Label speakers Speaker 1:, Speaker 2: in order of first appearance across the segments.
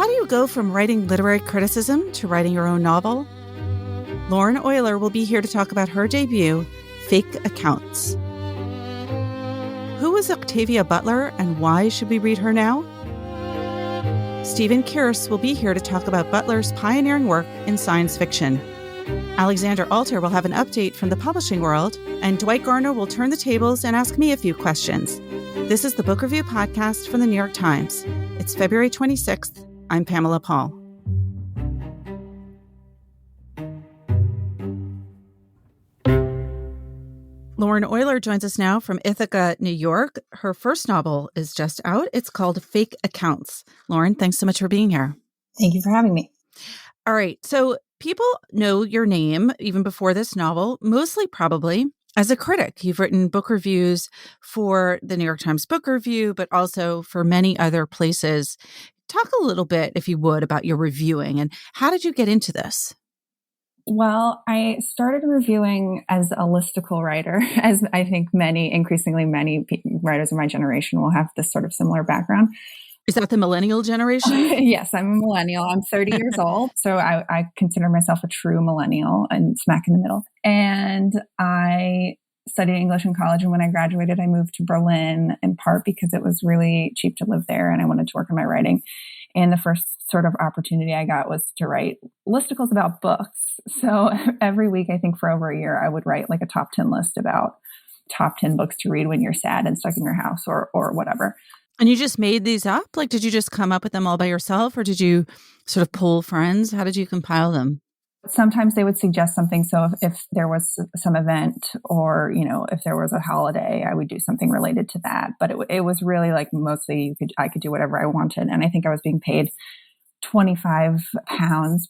Speaker 1: How do you go from writing literary criticism to writing your own novel? Lauren Oyler will be here to talk about her debut, Fake Accounts. Who is Octavia Butler and why should we read her now? Kearse will be here to talk about Butler's pioneering work in science fiction. Alexander Alter will have an update from the publishing world, and Dwight Garner will turn the tables and ask me a few questions. This is the Book Review Podcast from the New York Times. It's February 26th. I'm Pamela Paul. Lauren Oyler joins us now from Ithaca, New York. Her first novel is just out. It's called Fake Accounts. Lauren, thanks so much for being here.
Speaker 2: Thank you for having me.
Speaker 1: All right. So people know your name even before this novel, mostly probably as a critic. You've written book reviews for the New York Times Book Review, but also for many other places. Talk a little bit, if you would, about your reviewing and how did you get into this?
Speaker 2: Well, I started reviewing as a listicle writer, as I think increasingly many writers of my generation will have this sort of similar background.
Speaker 1: Is that the millennial generation?
Speaker 2: Yes, I'm a millennial. I'm 30 years old, so I consider myself a true millennial and smack in the middle. And I studied English in college, and when I graduated, I moved to Berlin, in part because it was really cheap to live there and I wanted to work on my writing. And the first sort of opportunity I got was to write listicles about books. So every week, I think for over a year, I would write like a top 10 list about top 10 books to read when you're sad and stuck in your house or whatever.
Speaker 1: And you just made these up? Like, did you just come up with them all by yourself, or did you sort of pull friends? How did you compile them?
Speaker 2: Sometimes they would suggest something. So if there was some event or, if there was a holiday, I would do something related to that. But it was really like mostly I could do whatever I wanted. And I think I was being paid £25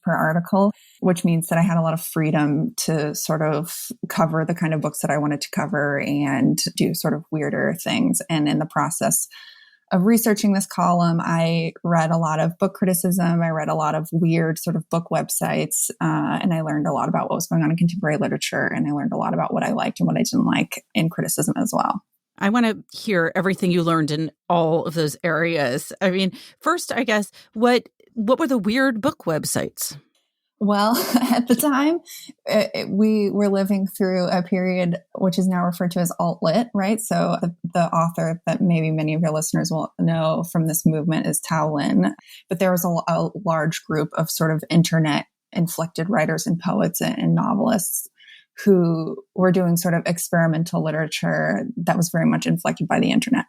Speaker 2: per article, which means that I had a lot of freedom to sort of cover the kind of books that I wanted to cover and do sort of weirder things. And in the process of researching this column, I read a lot of book criticism. I read a lot of weird sort of book websites, and I learned a lot about what was going on in contemporary literature. And I learned a lot about what I liked and what I didn't like in criticism as well.
Speaker 1: I want to hear everything you learned in all of those areas. I mean, first, I guess, what were the weird book websites?
Speaker 2: Well, at the time, we were living through a period which is now referred to as alt-lit, right? So the author that maybe many of your listeners will know from this movement is Tao Lin. But there was a large group of sort of internet-inflected writers and poets and novelists who were doing sort of experimental literature that was very much inflected by the internet.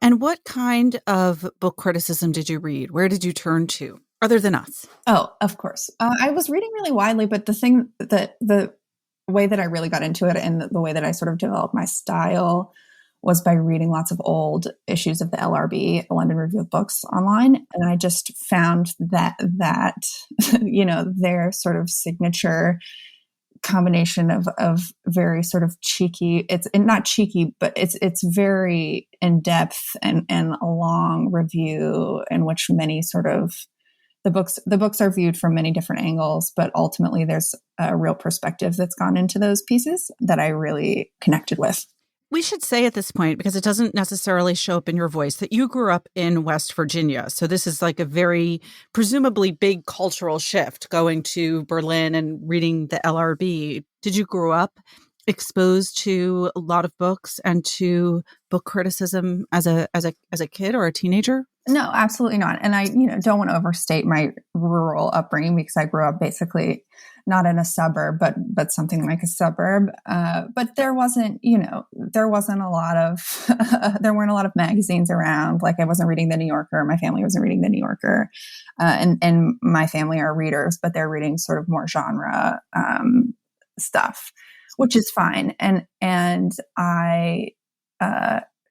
Speaker 1: And what kind of book criticism did you read? Where did you turn to? Other than us?
Speaker 2: Oh, of course. I was reading really widely, but the way that I really got into it and the way that I sort of developed my style was by reading lots of old issues of the LRB, the London Review of Books, online. And I just found that their sort of signature combination of very sort of cheeky, it's not cheeky, but it's very in-depth and a long review in which many sort of the books are viewed from many different angles, but ultimately there's a real perspective that's gone into those pieces that I really connected with.
Speaker 1: We should say at this point, because it doesn't necessarily show up in your voice, that you grew up in West Virginia. So this is like a very presumably big cultural shift, going to Berlin and reading the LRB. Did you grow up exposed to a lot of books and to book criticism as a kid or a teenager?
Speaker 2: No, absolutely not. And I, don't want to overstate my rural upbringing because I grew up basically not in a suburb, but something like a suburb. But there wasn't a lot of, there weren't a lot of magazines around. Like I wasn't reading the New Yorker. My family wasn't reading the New Yorker. And my family are readers, but they're reading sort of more genre stuff, which is fine. And I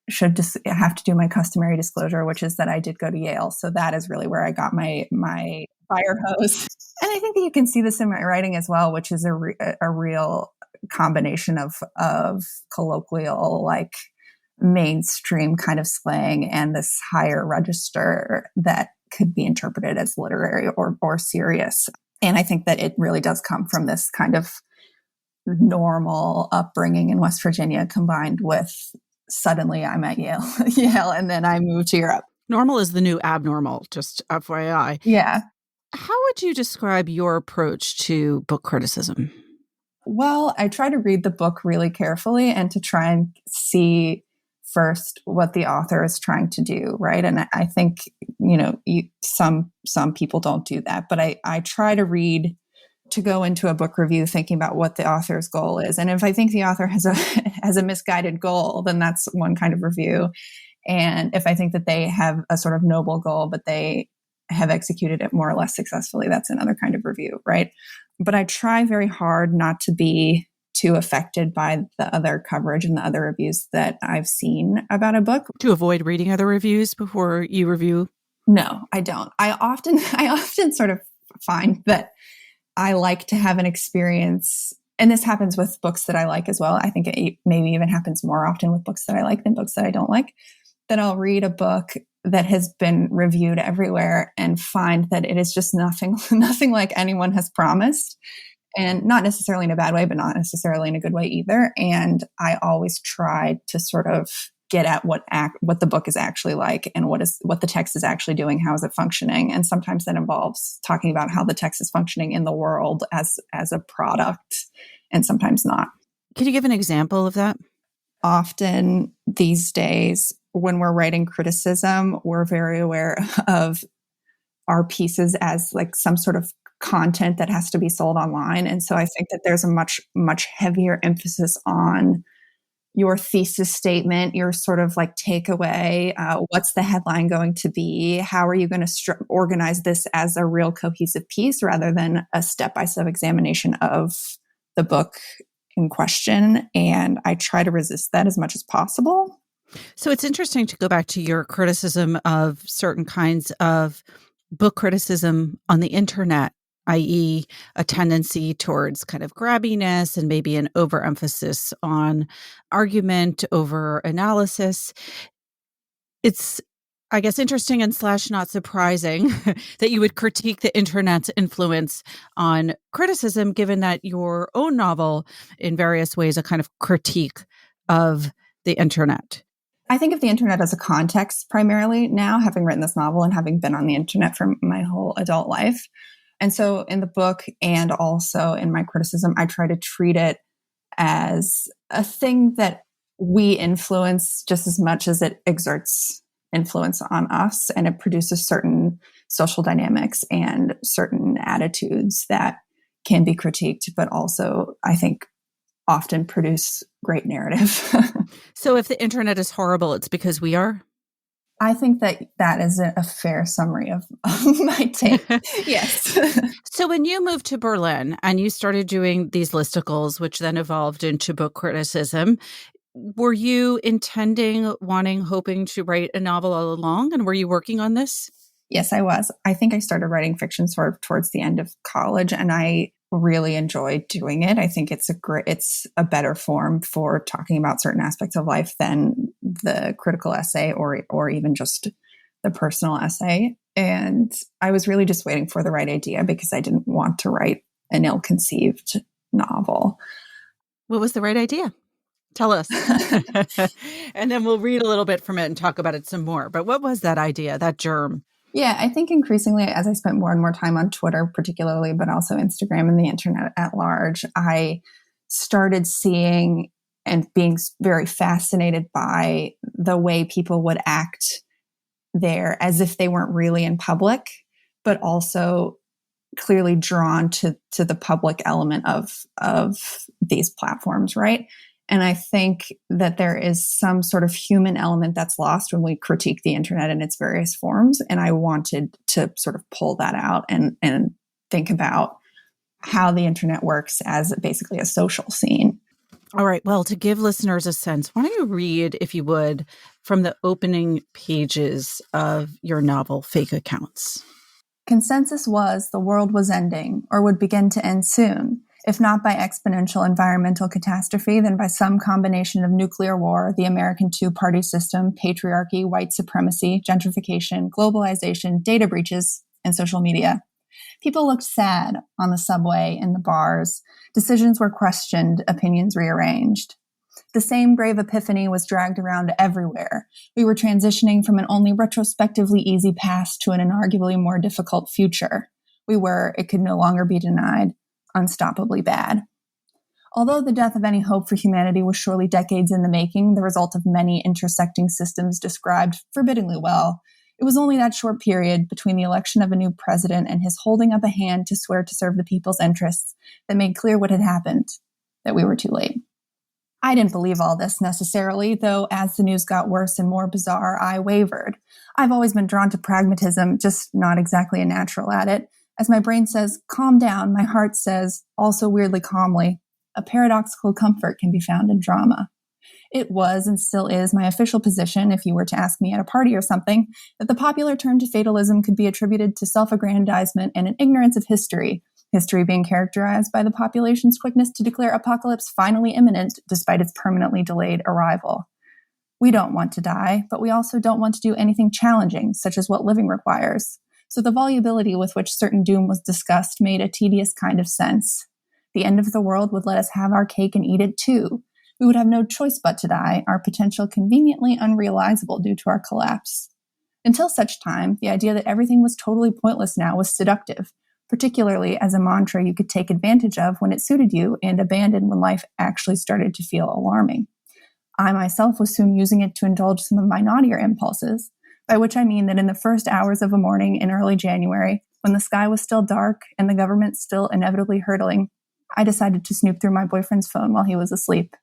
Speaker 2: should just have to do my customary disclosure, which is that I did go to Yale. So that is really where I got my fire hose. And I think that you can see this in my writing as well, which is a real combination of colloquial, like mainstream kind of slang and this higher register that could be interpreted as literary or serious. And I think that it really does come from this kind of normal upbringing in West Virginia combined with suddenly I'm at Yale, and then I moved to Europe.
Speaker 1: Normal is the new abnormal, just FYI.
Speaker 2: Yeah.
Speaker 1: How would you describe your approach to book criticism?
Speaker 2: Well, I try to read the book really carefully and to try and see first what the author is trying to do, right? And I think, some people don't do that, but I try to read to go into a book review thinking about what the author's goal is. And if I think the author has a has a misguided goal, then that's one kind of review. And if I think that they have a sort of noble goal, but they have executed it more or less successfully, that's another kind of review, right? But I try very hard not to be too affected by the other coverage and the other reviews that I've seen about a book.
Speaker 1: To avoid reading other reviews before you review?
Speaker 2: No, I don't. I often sort of find that I like to have an experience, and this happens with books that I like as well. I think it maybe even happens more often with books that I like than books that I don't like, that I'll read a book that has been reviewed everywhere and find that it is just nothing like anyone has promised, and not necessarily in a bad way, but not necessarily in a good way either. And I always try to sort of get at what the book is actually like and what the text is actually doing, how is it functioning. And sometimes that involves talking about how the text is functioning in the world as a product, and sometimes not.
Speaker 1: Can you give an example of that?
Speaker 2: Often these days, when we're writing criticism, we're very aware of our pieces as like some sort of content that has to be sold online. And so I think that there's a much, much heavier emphasis on your thesis statement, your sort of like takeaway. What's the headline going to be? How are you going to organize this as a real cohesive piece rather than a step-by-step examination of the book in question? And I try to resist that as much as possible.
Speaker 1: So it's interesting to go back to your criticism of certain kinds of book criticism on the internet, i.e., a tendency towards kind of grabbiness and maybe an overemphasis on argument over analysis. It's, I guess, interesting and / not surprising that you would critique the internet's influence on criticism, given that your own novel, in various ways, a kind of critique of the internet.
Speaker 2: I think of the internet as a context primarily now, having written this novel and having been on the internet for my whole adult life. And so in the book and also in my criticism, I try to treat it as a thing that we influence just as much as it exerts influence on us. And it produces certain social dynamics and certain attitudes that can be critiqued, but also, I think, often produce great narrative.
Speaker 1: So if the internet is horrible, it's because we are?
Speaker 2: I think that is a fair summary of my take. Yes.
Speaker 1: So when you moved to Berlin and you started doing these listicles, which then evolved into book criticism, were you hoping to write a novel all along? And were you working on this?
Speaker 2: Yes, I was. I think I started writing fiction sort of towards the end of college, and I really enjoyed doing it. I think it's a better form for talking about certain aspects of life than the critical essay or even just the personal essay. And I was really just waiting for the right idea because I didn't want to write an ill-conceived novel.
Speaker 1: What was the right idea? Tell us. And then we'll read a little bit from it and talk about it some more. But what was that idea, that germ?
Speaker 2: Yeah, I think increasingly, as I spent more and more time on Twitter, particularly, but also Instagram and the internet at large, I started seeing and being very fascinated by the way people would act there as if they weren't really in public, but also clearly drawn to the public element of these platforms, right? And I think that there is some sort of human element that's lost when we critique the internet in its various forms. And I wanted to sort of pull that out and think about how the internet works as basically a social scene.
Speaker 1: All right. Well, to give listeners a sense, why don't you read, if you would, from the opening pages of your novel, Fake Accounts.
Speaker 2: Consensus was the world was ending or would begin to end soon. If not by exponential environmental catastrophe, then by some combination of nuclear war, the American two-party system, patriarchy, white supremacy, gentrification, globalization, data breaches, and social media. People looked sad on the subway, in the bars. Decisions were questioned, opinions rearranged. The same brave epiphany was dragged around everywhere. We were transitioning from an only retrospectively easy past to an inarguably more difficult future. We were, it could no longer be denied, unstoppably bad. Although the death of any hope for humanity was surely decades in the making, the result of many intersecting systems described forbiddingly well, it was only that short period between the election of a new president and his holding up a hand to swear to serve the people's interests that made clear what had happened, that we were too late. I didn't believe all this necessarily, though as the news got worse and more bizarre, I wavered. I've always been drawn to pragmatism, just not exactly a natural at it. As my brain says, calm down, my heart says, also weirdly calmly, a paradoxical comfort can be found in drama. It was and still is my official position, if you were to ask me at a party or something, that the popular turn to fatalism could be attributed to self-aggrandizement and an ignorance of history, history being characterized by the population's quickness to declare apocalypse finally imminent despite its permanently delayed arrival. We don't want to die, but we also don't want to do anything challenging, such as what living requires. So the volubility with which certain doom was discussed made a tedious kind of sense. The end of the world would let us have our cake and eat it too. We would have no choice but to die, our potential conveniently unrealizable due to our collapse. Until such time, the idea that everything was totally pointless now was seductive, particularly as a mantra you could take advantage of when it suited you and abandon when life actually started to feel alarming. I myself was soon using it to indulge some of my naughtier impulses, by which I mean that in the first hours of a morning in early January, when the sky was still dark and the government still inevitably hurtling, I decided to snoop through my boyfriend's phone while he was asleep.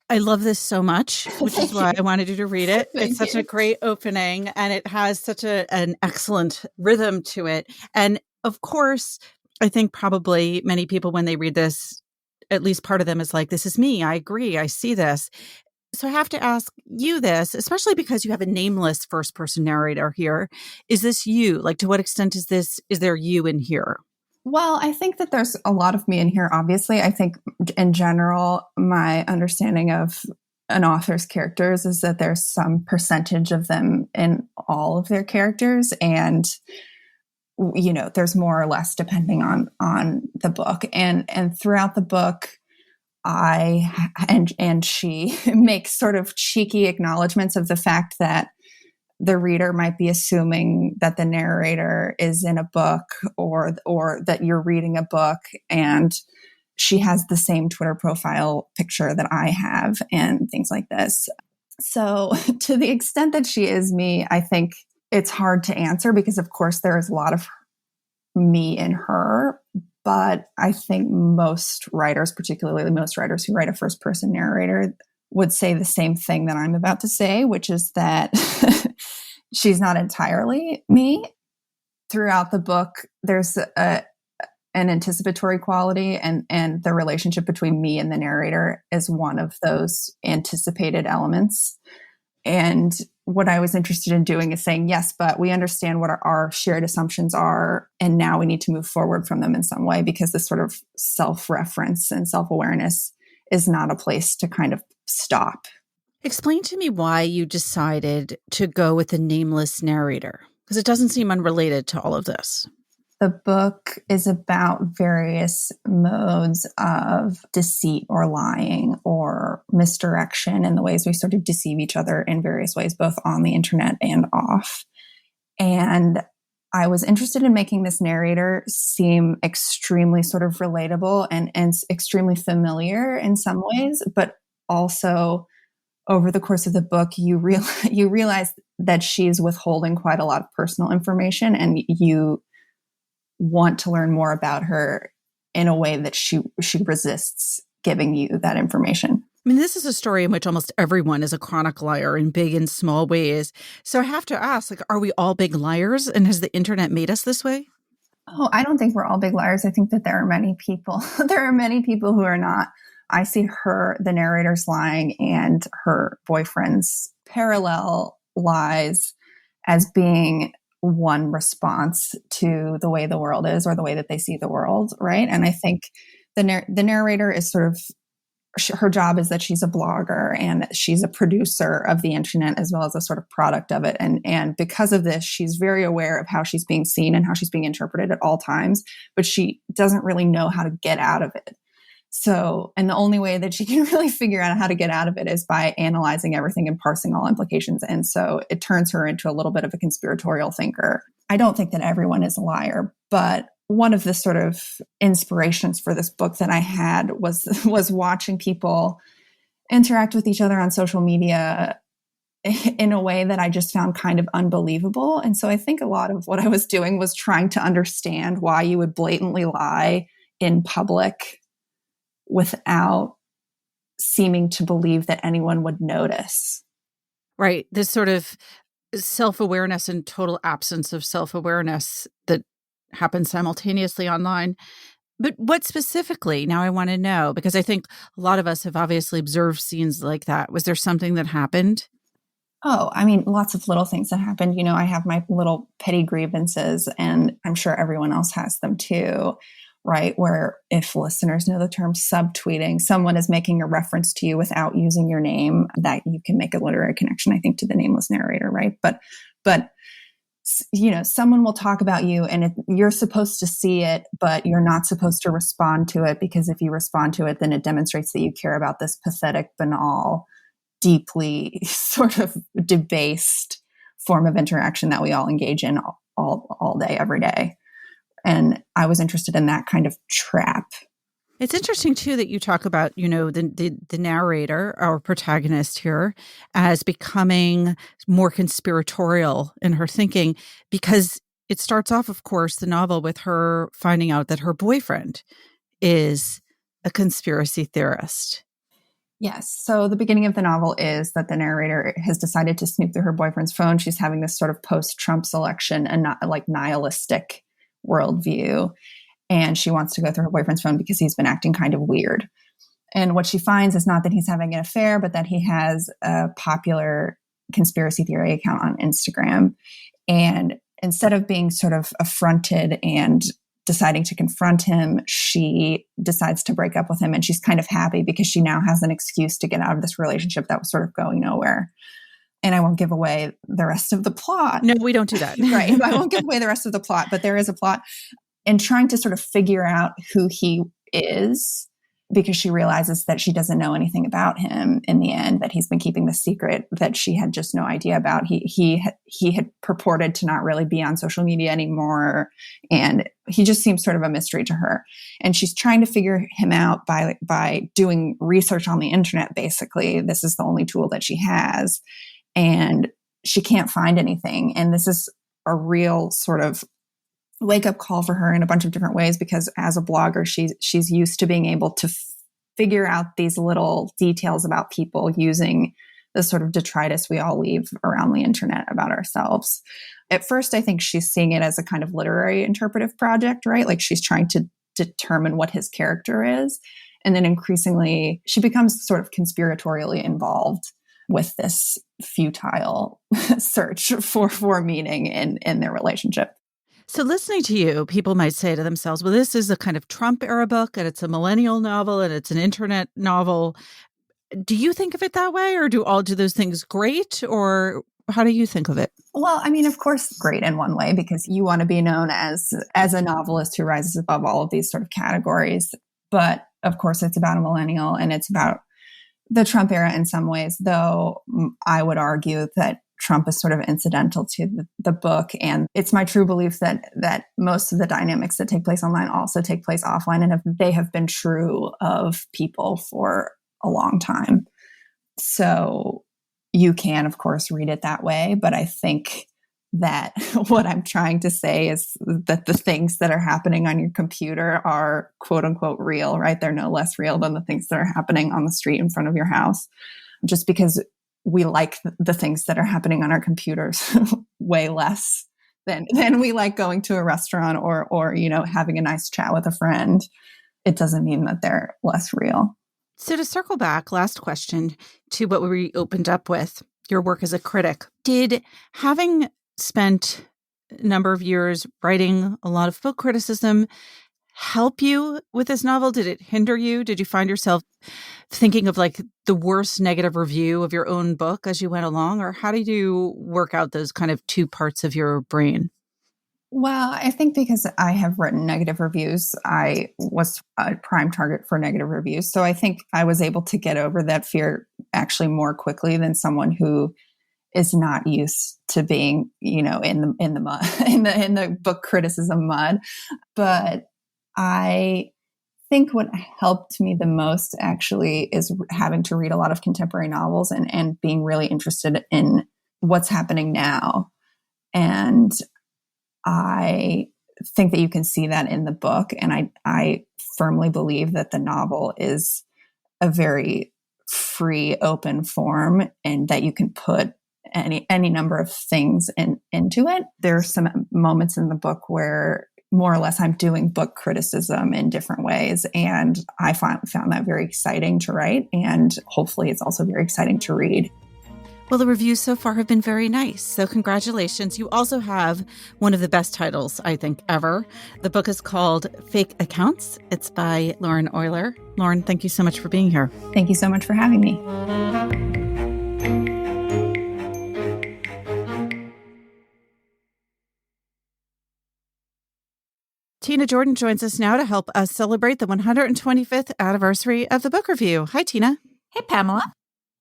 Speaker 1: I love this so much, which is why I wanted you to read it. It's such a great opening, and it has such an excellent rhythm to it. And of course, I think probably many people, when they read this, at least part of them is like, this is me. I agree. I see this. So I have to ask you this, especially because you have a nameless first person narrator here. Is this you? Like, to what extent is there you in here?
Speaker 2: Well, I think that there's a lot of me in here, obviously. I think in general, my understanding of an author's characters is that there's some percentage of them in all of their characters. And, you know, there's more or less depending on the book. And throughout the book, I and she make sort of cheeky acknowledgments of the fact that the reader might be assuming that the narrator is in a book or that you're reading a book, and she has the same Twitter profile picture that I have and things like this. So to the extent that she is me, I think it's hard to answer because of course there is a lot of me in her, but I think most writers, particularly most writers who write a first person narrator, would say the same thing that I'm about to say, which is that she's not entirely me. Throughout the book, there's an anticipatory quality, and the relationship between me and the narrator is one of those anticipated elements. And what I was interested in doing is saying, yes, but we understand what our shared assumptions are, and now we need to move forward from them in some way, because this sort of self-reference and self-awareness is not a place to kind of stop.
Speaker 1: Explain to me why you decided to go with the nameless narrator, because it doesn't seem unrelated to all of this.
Speaker 2: The book is about various modes of deceit or lying or misdirection and the ways we sort of deceive each other in various ways, both on the internet and off. And I was interested in making this narrator seem extremely sort of relatable and extremely familiar in some ways, but also over the course of the book, you realize that she's withholding quite a lot of personal information, and you want to learn more about her in a way that she resists giving you that information.
Speaker 1: I mean, this is a story in which almost everyone is a chronic liar in big and small ways. So I have to ask, like, are we all big liars? And has the internet made us this way?
Speaker 2: Oh, I don't think we're all big liars. I think that there are many people who are not. I see the narrator's lying and her boyfriend's parallel lies as being one response to the way the world is or the way that they see the world, right? And I think the narrator is sort of, her job is that she's a blogger and she's a producer of the internet as well as a sort of product of it. And because of this, she's very aware of how she's being seen and how she's being interpreted at all times, but she doesn't really know how to get out of it. So, and the only way that she can really figure out how to get out of it is by analyzing everything and parsing all implications. And so it turns her into a little bit of a conspiratorial thinker. I don't think that everyone is a liar, but one of the sort of inspirations for this book that I had was watching people interact with each other on social media in a way that I just found kind of unbelievable. And so I think a lot of what I was doing was trying to understand why you would blatantly lie in public without seeming to believe that anyone would notice.
Speaker 1: Right. This sort of self-awareness and total absence of self-awareness that happens simultaneously online. But what specifically? Now I want to know, because I think a lot of us have obviously observed scenes like that. Was there something that happened?
Speaker 2: Oh, I mean, lots of little things that happened. You know, I have my little petty grievances, and I'm sure everyone else has them too, right? Where if listeners know the term subtweeting, someone is making a reference to you without using your name, that you can make a literary connection, I think, to the nameless narrator, right? But you know, someone will talk about you and you're supposed to see it, but you're not supposed to respond to it, because if you respond to it, then it demonstrates that you care about this pathetic, banal, deeply sort of debased form of interaction that we all engage in all day, every day. And I was interested in that kind of trap.
Speaker 1: It's interesting too that you talk about, you know, the narrator, our protagonist here, as becoming more conspiratorial in her thinking, because it starts off, of course, the novel with her finding out that her boyfriend is a conspiracy theorist.
Speaker 2: Yes. So the beginning of the novel is that the narrator has decided to snoop through her boyfriend's phone. She's having this sort of post-Trump election and not like nihilistic worldview. And she wants to go through her boyfriend's phone because he's been acting kind of weird. And what she finds is not that he's having an affair, but that he has a popular conspiracy theory account on Instagram. And instead of being sort of affronted and deciding to confront him, she decides to break up with him. And she's kind of happy because she now has an excuse to get out of this relationship that was sort of going nowhere. And I won't give away the rest of the plot.
Speaker 1: No, we don't do that.
Speaker 2: Right. I won't give away the rest of the plot, but there is a plot. And trying to sort of figure out who he is, because she realizes that she doesn't know anything about him in the end, that he's been keeping the secret that she had just no idea about. He had purported to not really be on social media anymore. And he just seems sort of a mystery to her. And she's trying to figure him out by doing research on the internet, basically. This is the only tool that she has. And she can't find anything. And this is a real sort of wake-up call for her in a bunch of different ways, because as a blogger, she's used to being able to figure out these little details about people using the sort of detritus we all leave around the internet about ourselves. At first, I think she's seeing it as a kind of literary interpretive project, right? Like she's trying to determine what his character is. And then increasingly, she becomes sort of conspiratorially involved with this futile search for meaning in their relationship.
Speaker 1: So listening to you, people might say to themselves, well, this is a kind of Trump era book and it's a millennial novel and it's an internet novel. Do you think of it that way, or do those things great, or how do you think of it?
Speaker 2: Well, I mean, of course, great in one way, because you want to be known as a novelist who rises above all of these sort of categories. But of course, it's about a millennial and it's about the Trump era in some ways, though I would argue that Trump is sort of incidental to the book. And it's my true belief that most of the dynamics that take place online also take place offline, and they have been true of people for a long time. So you can, of course, read it that way. But I think that what I'm trying to say is that the things that are happening on your computer are quote unquote real, right? They're no less real than the things that are happening on the street in front of your house. Just because we like the things that are happening on our computers way less than we like going to a restaurant or you know, having a nice chat with a friend. It doesn't mean that they're less real.
Speaker 1: So to circle back, last question to what we opened up with, your work as a critic. Did having spent a number of years writing a lot of book criticism help you with this novel? Did it hinder you? Did you find yourself thinking of like the worst negative review of your own book as you went along? Or how did you work out those kind of two parts of your brain?
Speaker 2: Well, I think because I have written negative reviews, I was a prime target for negative reviews. So I think I was able to get over that fear actually more quickly than someone who is not used to being, in the mud, in the book criticism mud. But I think what helped me the most actually is having to read a lot of contemporary novels and being really interested in what's happening now. And I think that you can see that in the book. And I firmly believe that the novel is a very free, open form and that you can put any number of things into it. There are some moments in the book where more or less I'm doing book criticism in different ways. And I found that very exciting to write. And hopefully it's also very exciting to read.
Speaker 1: Well, the reviews so far have been very nice. So congratulations. You also have one of the best titles, I think, ever. The book is called Fake Accounts. It's by Lauren Oyler. Lauren, thank you so much for being here.
Speaker 2: Thank you so much for having me.
Speaker 1: Tina Jordan joins us now to help us celebrate the 125th anniversary of the book review. Hi, Tina.
Speaker 3: Hey, Pamela.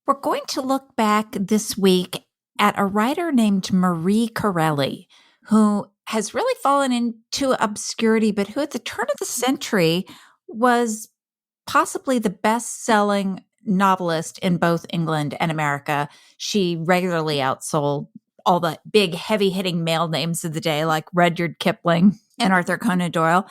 Speaker 3: We're going to look back this week at a writer named Marie Corelli, who has really fallen into obscurity, but who at the turn of the century was possibly the best-selling novelist in both England and America. She regularly outsold all the big, heavy-hitting male names of the day, like Rudyard Kipling and Arthur Conan Doyle.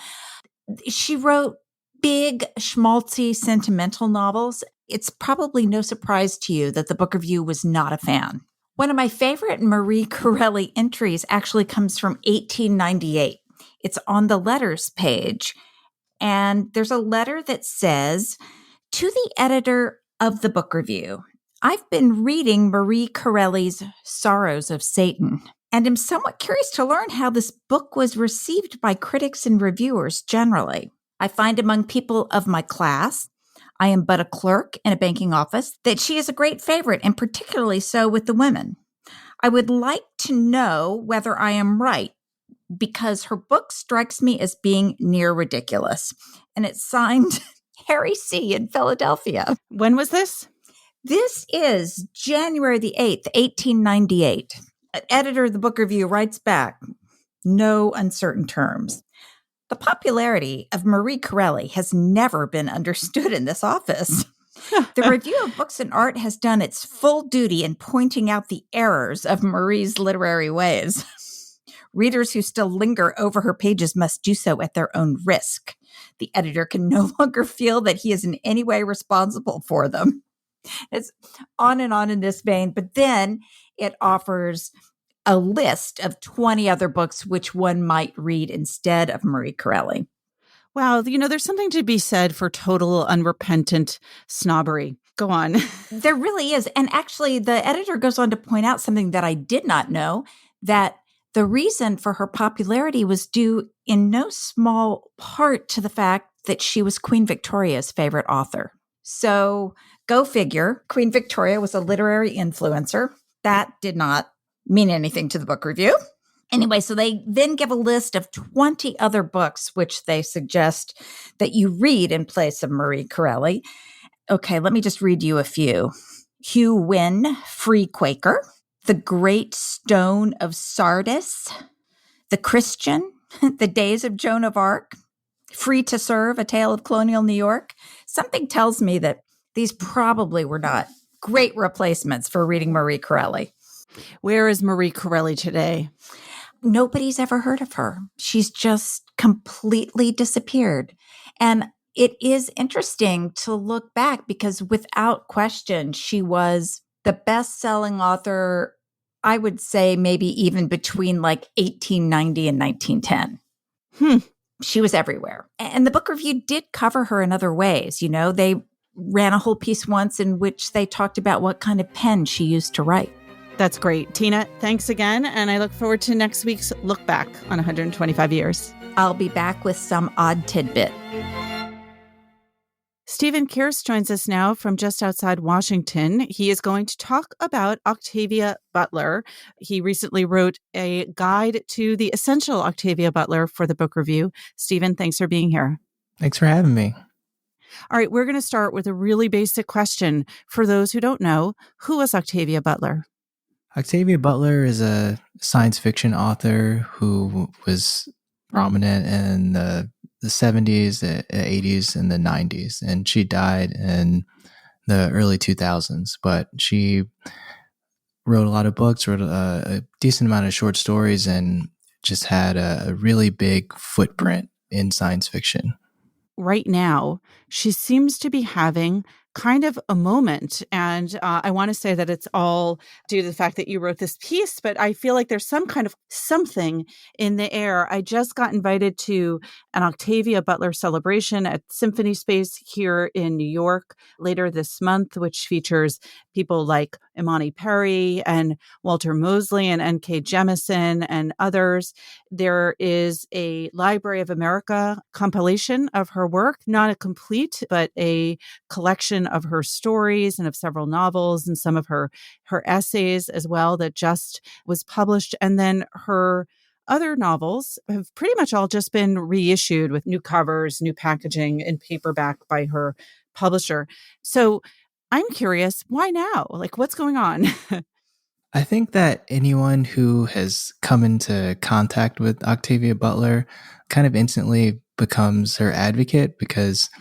Speaker 3: She wrote big, schmaltzy, sentimental novels. It's probably no surprise to you that the book review was not a fan. One of my favorite Marie Corelli entries actually comes from 1898. It's on the letters page, and there's a letter that says, "To the editor of the book review, I've been reading Marie Corelli's Sorrows of Satan, and am somewhat curious to learn how this book was received by critics and reviewers generally. I find among people of my class, I am but a clerk in a banking office, that she is a great favorite, and particularly so with the women. I would like to know whether I am right, because her book strikes me as being near ridiculous." And it's signed Harry C. in Philadelphia.
Speaker 1: When was this?
Speaker 3: This is January the 8th, 1898. An editor of the book review writes back, no uncertain terms. The popularity of Marie Corelli has never been understood in this office. The review of books and art has done its full duty in pointing out the errors of Marie's literary ways. Readers who still linger over her pages must do so at their own risk. The editor can no longer feel that he is in any way responsible for them. It's on and on in this vein, but then it offers a list of 20 other books which one might read instead of Marie Corelli.
Speaker 1: Wow, there's something to be said for total unrepentant snobbery. Go on.
Speaker 3: There really is. And actually, the editor goes on to point out something that I did not know, that the reason for her popularity was due in no small part to the fact that she was Queen Victoria's favorite author. So go figure, Queen Victoria was a literary influencer. That did not mean anything to the book review. Anyway, so they then give a list of 20 other books which they suggest that you read in place of Marie Corelli. Okay, let me just read you a few. Hugh Wynne, Free Quaker, The Great Stone of Sardis, The Christian, The Days of Joan of Arc, Free to Serve, A Tale of Colonial New York. Something tells me that these probably were not great replacements for reading Marie Corelli.
Speaker 1: Where is Marie Corelli today?
Speaker 3: Nobody's ever heard of her. She's just completely disappeared. And it is interesting to look back because without question, she was the best-selling author, I would say maybe even between like 1890 and 1910. She was everywhere. And the book review did cover her in other ways. They ran a whole piece once in which they talked about what kind of pen she used to write.
Speaker 1: That's great. Tina, thanks again. And I look forward to next week's look back on 125 years.
Speaker 3: I'll be back with some odd tidbit.
Speaker 1: Stephen Kearse joins us now from just outside Washington. He is going to talk about Octavia Butler. He recently wrote a guide to the essential Octavia Butler for the book review. Stephen, thanks for being here.
Speaker 4: Thanks for having me.
Speaker 1: All right, we're going to start with a really basic question. For those who don't know, who was Octavia Butler?
Speaker 4: Octavia Butler is a science fiction author who was prominent in the 70s, the 80s, and the 90s. And she died in the early 2000s. But she wrote a lot of books, wrote a decent amount of short stories, and just had a really big footprint in science fiction.
Speaker 1: Right now, she seems to be having kind of a moment. And I want to say that it's all due to the fact that you wrote this piece, but I feel like there's some kind of something in the air. I just got invited to an Octavia Butler celebration at Symphony Space here in New York later this month, which features people like Imani Perry and Walter Mosley and N.K. Jemisin and others. There is a Library of America compilation of her work, not a complete, but a collection of her stories and of several novels and some of her essays as well that just was published. And then her other novels have pretty much all just been reissued with new covers, new packaging, and paperback by her publisher. So I'm curious, why now? Like, what's going on?
Speaker 4: I think that anyone who has come into contact with Octavia Butler kind of instantly becomes her advocate because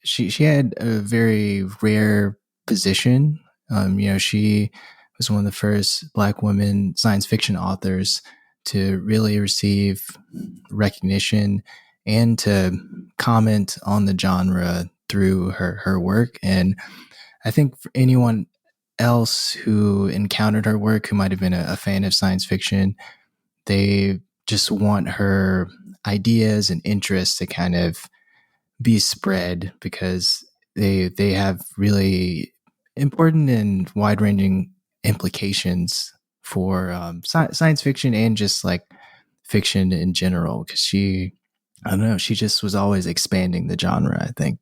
Speaker 4: she had a very rare position. She was one of the first Black women science fiction authors to really receive recognition and to comment on the genre through her work. And I think for anyone else who encountered her work, who might have been a fan of science fiction, they just want her ideas and interests to kind of be spread because they have really important and wide-ranging implications for science fiction and just like fiction in general. Because she just was always expanding the genre, I think.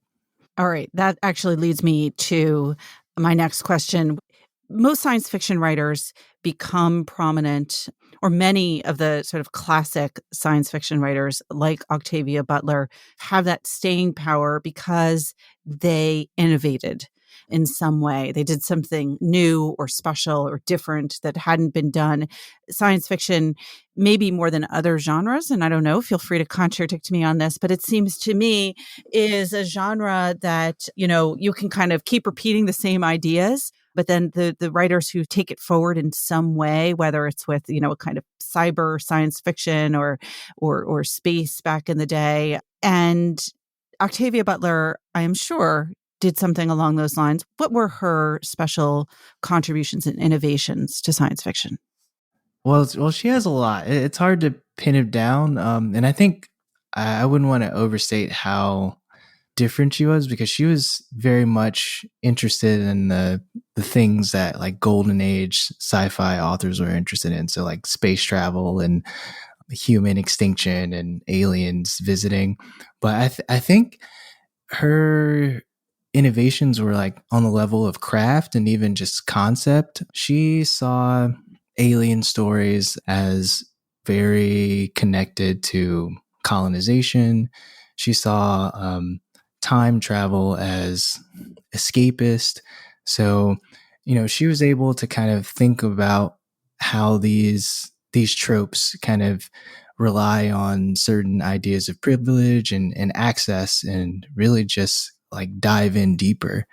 Speaker 1: All right. That actually leads me to my next question. Most science fiction writers become prominent, or many of the sort of classic science fiction writers like Octavia Butler have that staying power because they innovated in some way. They did something new or special or different that hadn't been done. Science fiction, maybe more than other genres, and I don't know, feel free to contradict me on this, but it seems to me is a genre that, you can kind of keep repeating the same ideas, but then the writers who take it forward in some way, whether it's with, a kind of cyber science fiction or space back in the day. And Octavia Butler, I am sure, did something along those lines. What were her special contributions and innovations to science fiction?
Speaker 4: Well, she has a lot. It's hard to pin it down. And I think I wouldn't want to overstate how different she was because she was very much interested in the things that like golden age sci-fi authors were interested in. So like space travel and human extinction and aliens visiting. But I think her innovations were like on the level of craft and even just concept. She saw alien stories as very connected to colonization. She saw time travel as escapist. So, she was able to kind of think about how these tropes kind of rely on certain ideas of privilege and access and really just like dive in deeper.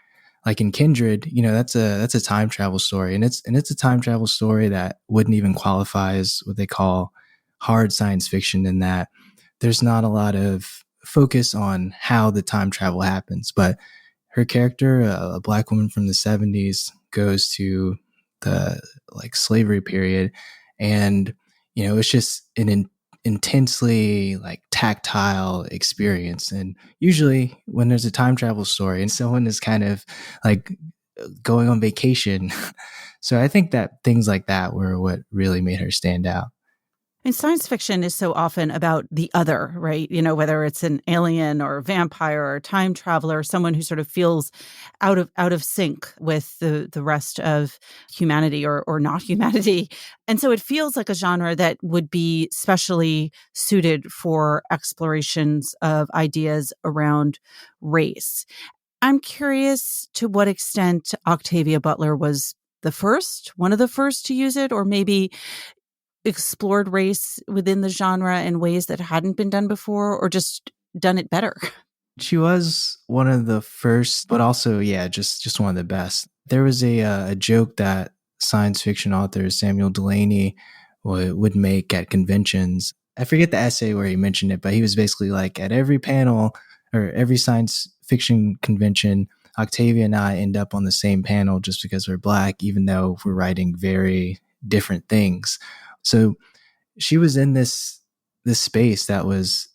Speaker 4: Like in Kindred, that's a time travel story, and it's a time travel story that wouldn't even qualify as what they call hard science fiction, in that there's not a lot of focus on how the time travel happens. But her character, a Black woman from the 70s, goes to the like slavery period, and it's just an intensely like tactile experience. And usually when there's a time travel story and someone is kind of like going on vacation, so I think that things like that were what really made her stand out.
Speaker 1: And science fiction is so often about the other, right? Whether it's an alien or a vampire or a time traveler, someone who sort of feels out of sync with the rest of humanity or not humanity. And so it feels like a genre that would be specially suited for explorations of ideas around race. I'm curious to what extent Octavia Butler was one of the first to use it, or maybe explored race within the genre in ways that hadn't been done before, or just done it better.
Speaker 4: She was one of the first, but also, yeah, just one of the best. There was a joke that science fiction author Samuel Delany would make at conventions. I forget the essay where he mentioned it, but he was basically like, at every panel or every science fiction convention, Octavia and I end up on the same panel just because we're Black, even though we're writing very different things. So she was in this space that was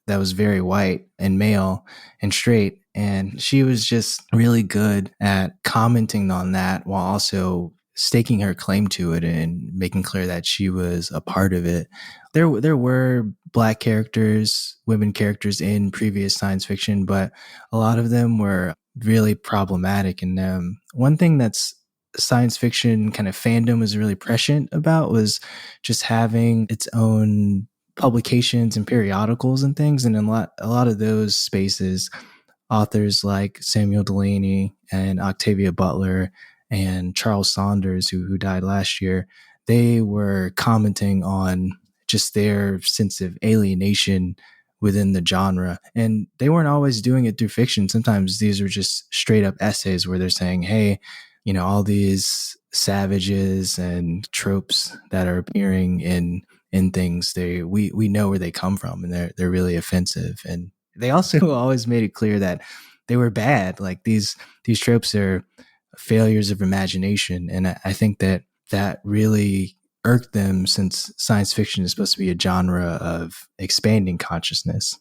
Speaker 4: very white and male and straight. And she was just really good at commenting on that while also staking her claim to it and making clear that she was a part of it. There were Black characters, women characters in previous science fiction, but a lot of them were really problematic. And one thing that's science fiction kind of fandom was really prescient about was just having its own publications and periodicals and things. And in a lot of those spaces, authors like Samuel Delany and Octavia Butler and Charles Saunders, who died last year, they were commenting on just their sense of alienation within the genre. And they weren't always doing it through fiction. Sometimes these were just straight up essays where they're saying, hey, all these savages and tropes that are appearing in things, we know where they come from, and they're really offensive. And they also always made it clear that they were bad. Like these tropes are failures of imagination. And I think that really irked them, since science fiction is supposed to be a genre of expanding consciousness.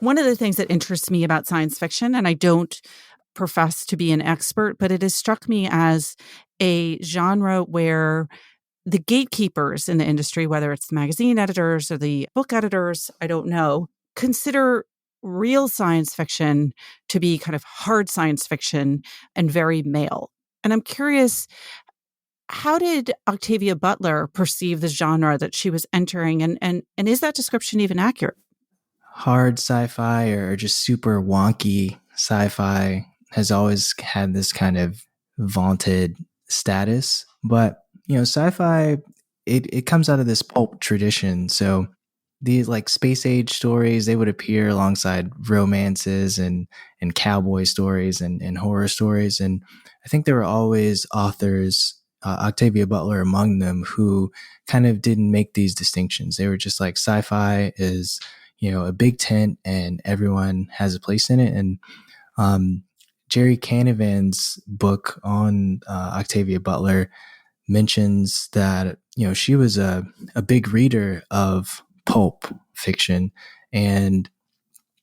Speaker 1: One of the things that interests me about science fiction, and I don't profess to be an expert, but it has struck me as a genre where the gatekeepers in the industry, whether it's the magazine editors or the book editors, I don't know, consider real science fiction to be kind of hard science fiction and very male. And I'm curious, how did Octavia Butler perceive the genre that she was entering? And is that description even accurate?
Speaker 4: Hard sci-fi or just super wonky sci-fi has always had this kind of vaunted status. But, sci-fi, it comes out of this pulp tradition. So these like space age stories, they would appear alongside romances and cowboy stories and horror stories. And I think there were always authors, Octavia Butler among them, who kind of didn't make these distinctions. They were just like, sci-fi is, a big tent and everyone has a place in it. And Jerry Canavan's book on Octavia Butler mentions that, she was a big reader of pulp fiction, and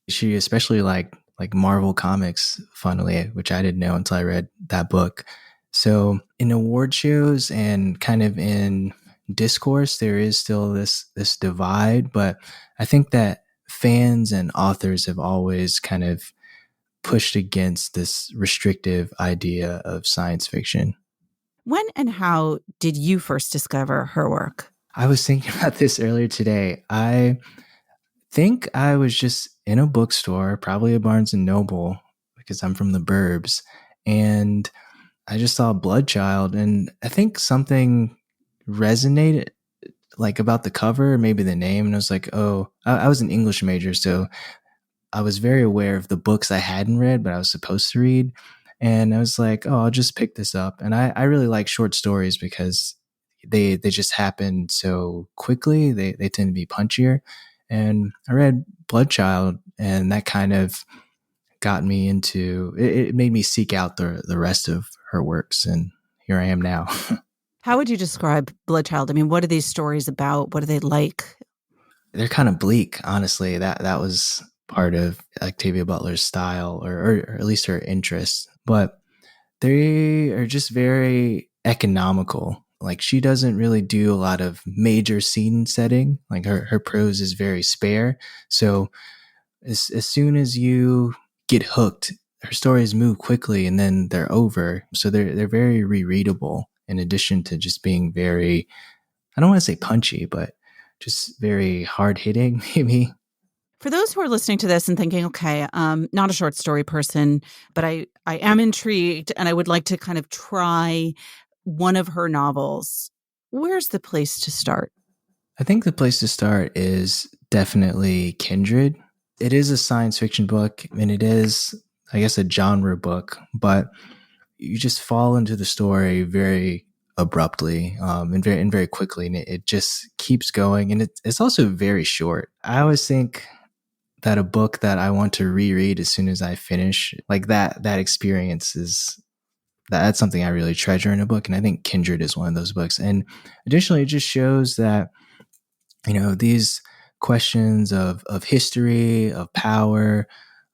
Speaker 4: she especially liked like Marvel Comics, funnily, which I didn't know until I read that book. So in award shows and kind of in discourse, there is still this divide, but I think that fans and authors have always kind of pushed against this restrictive idea of science fiction.
Speaker 1: When and how did you first discover her work?
Speaker 4: I was thinking about this earlier today. I think I was just in a bookstore, probably a Barnes and Noble, because I'm from the burbs, and I just saw Bloodchild, and I think something resonated like about the cover, maybe the name, and I was like, oh, I was an English major, so I was very aware of the books I hadn't read, but I was supposed to read. And I was like, oh, I'll just pick this up. And I really like short stories because they just happen so quickly. They tend to be punchier. And I read Bloodchild, and that kind of got me into it. It made me seek out the rest of her works. And here I am now.
Speaker 1: How would you describe Bloodchild? I mean, what are these stories about? What are they like?
Speaker 4: They're kind of bleak, honestly. That was part of Octavia Butler's style, or at least her interest. But they are just very economical. Like, she doesn't really do a lot of major scene setting. Like, her prose is very spare. So as soon as you get hooked, her stories move quickly and then they're over. So they're very rereadable, in addition to just being very, I don't want to say punchy, but just very hard hitting, maybe.
Speaker 1: For those who are listening to this and thinking, okay, not a short story person, but I am intrigued and I would like to kind of try one of her novels, where's the place to start?
Speaker 4: I think the place to start is definitely Kindred. It is a science fiction book, and it is, I guess, a genre book, but you just fall into the story very abruptly, and very quickly, and it just keeps going. And it's also very short. I always think that a book that I want to reread as soon as I finish, like that experience is, that's something I really treasure in a book. And I think Kindred is one of those books. And additionally, it just shows that, these questions of history, of power,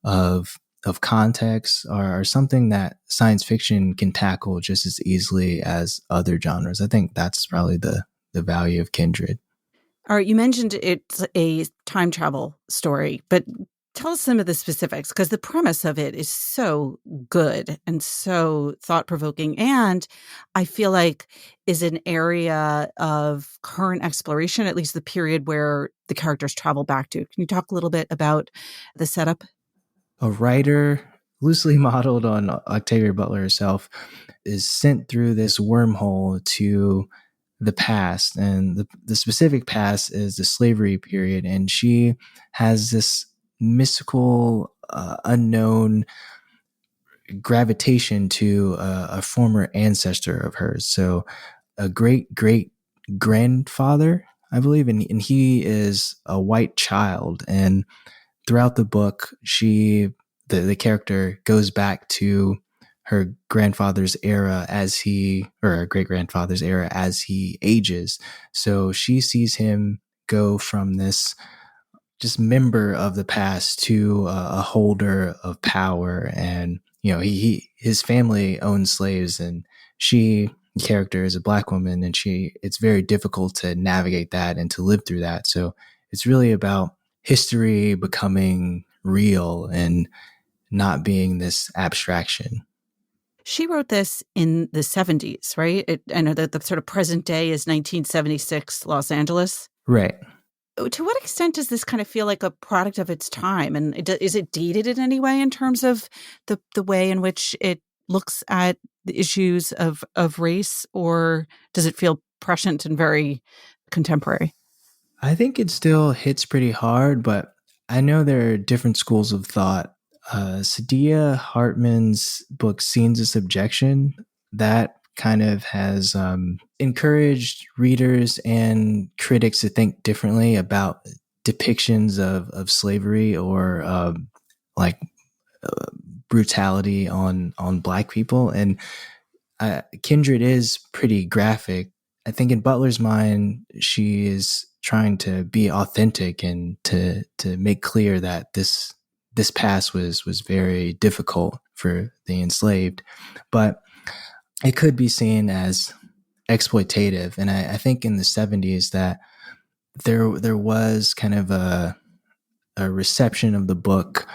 Speaker 4: of context are something that science fiction can tackle just as easily as other genres. I think that's probably the value of Kindred.
Speaker 1: All right, you mentioned it's a time travel story, but tell us some of the specifics, because the premise of it is so good and so thought-provoking, and I feel like is an area of current exploration, at least the period where the characters travel back to. Can you talk a little bit about the setup?
Speaker 4: A writer loosely modeled on Octavia Butler herself is sent through this wormhole to the past, and the specific past is the slavery period, and she has this mystical, unknown gravitation to a former ancestor of hers. So a great great grandfather, I believe, and he is a white child. And throughout the book, the character goes back to her grandfather's era or her great grandfather's era as he ages. So she sees him go from this just member of the past to a holder of power. And his family owns slaves, and the character is a Black woman, and it's very difficult to navigate that and to live through that. So it's really about history becoming real and not being this abstraction.
Speaker 1: She wrote this in the 70s, right? I know that the sort of present day is 1976 Los Angeles.
Speaker 4: Right.
Speaker 1: To what extent does this kind of feel like a product of its time? And is it dated in any way in terms of the way in which it looks at the issues of race, or does it feel prescient and very contemporary?
Speaker 4: I think it still hits pretty hard, but I know there are different schools of thought. Sadia Hartman's book, Scenes of Subjection, that kind of has encouraged readers and critics to think differently about depictions of slavery or brutality on Black people. And Kindred is pretty graphic. I think in Butler's mind, she is trying to be authentic and to make clear that this past was very difficult for the enslaved, but it could be seen as exploitative. And I think in the 70s that there was kind of a reception of the book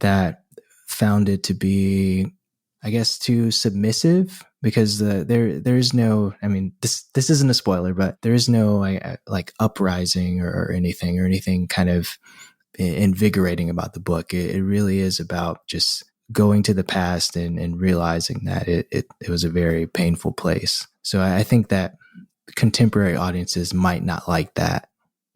Speaker 4: that found it to be, I guess, too submissive, because there's no, I mean, this isn't a spoiler, but there is no like uprising or anything kind of invigorating about the book. It really is about just going to the past and realizing that it was a very painful place. So I think that contemporary audiences might not like that.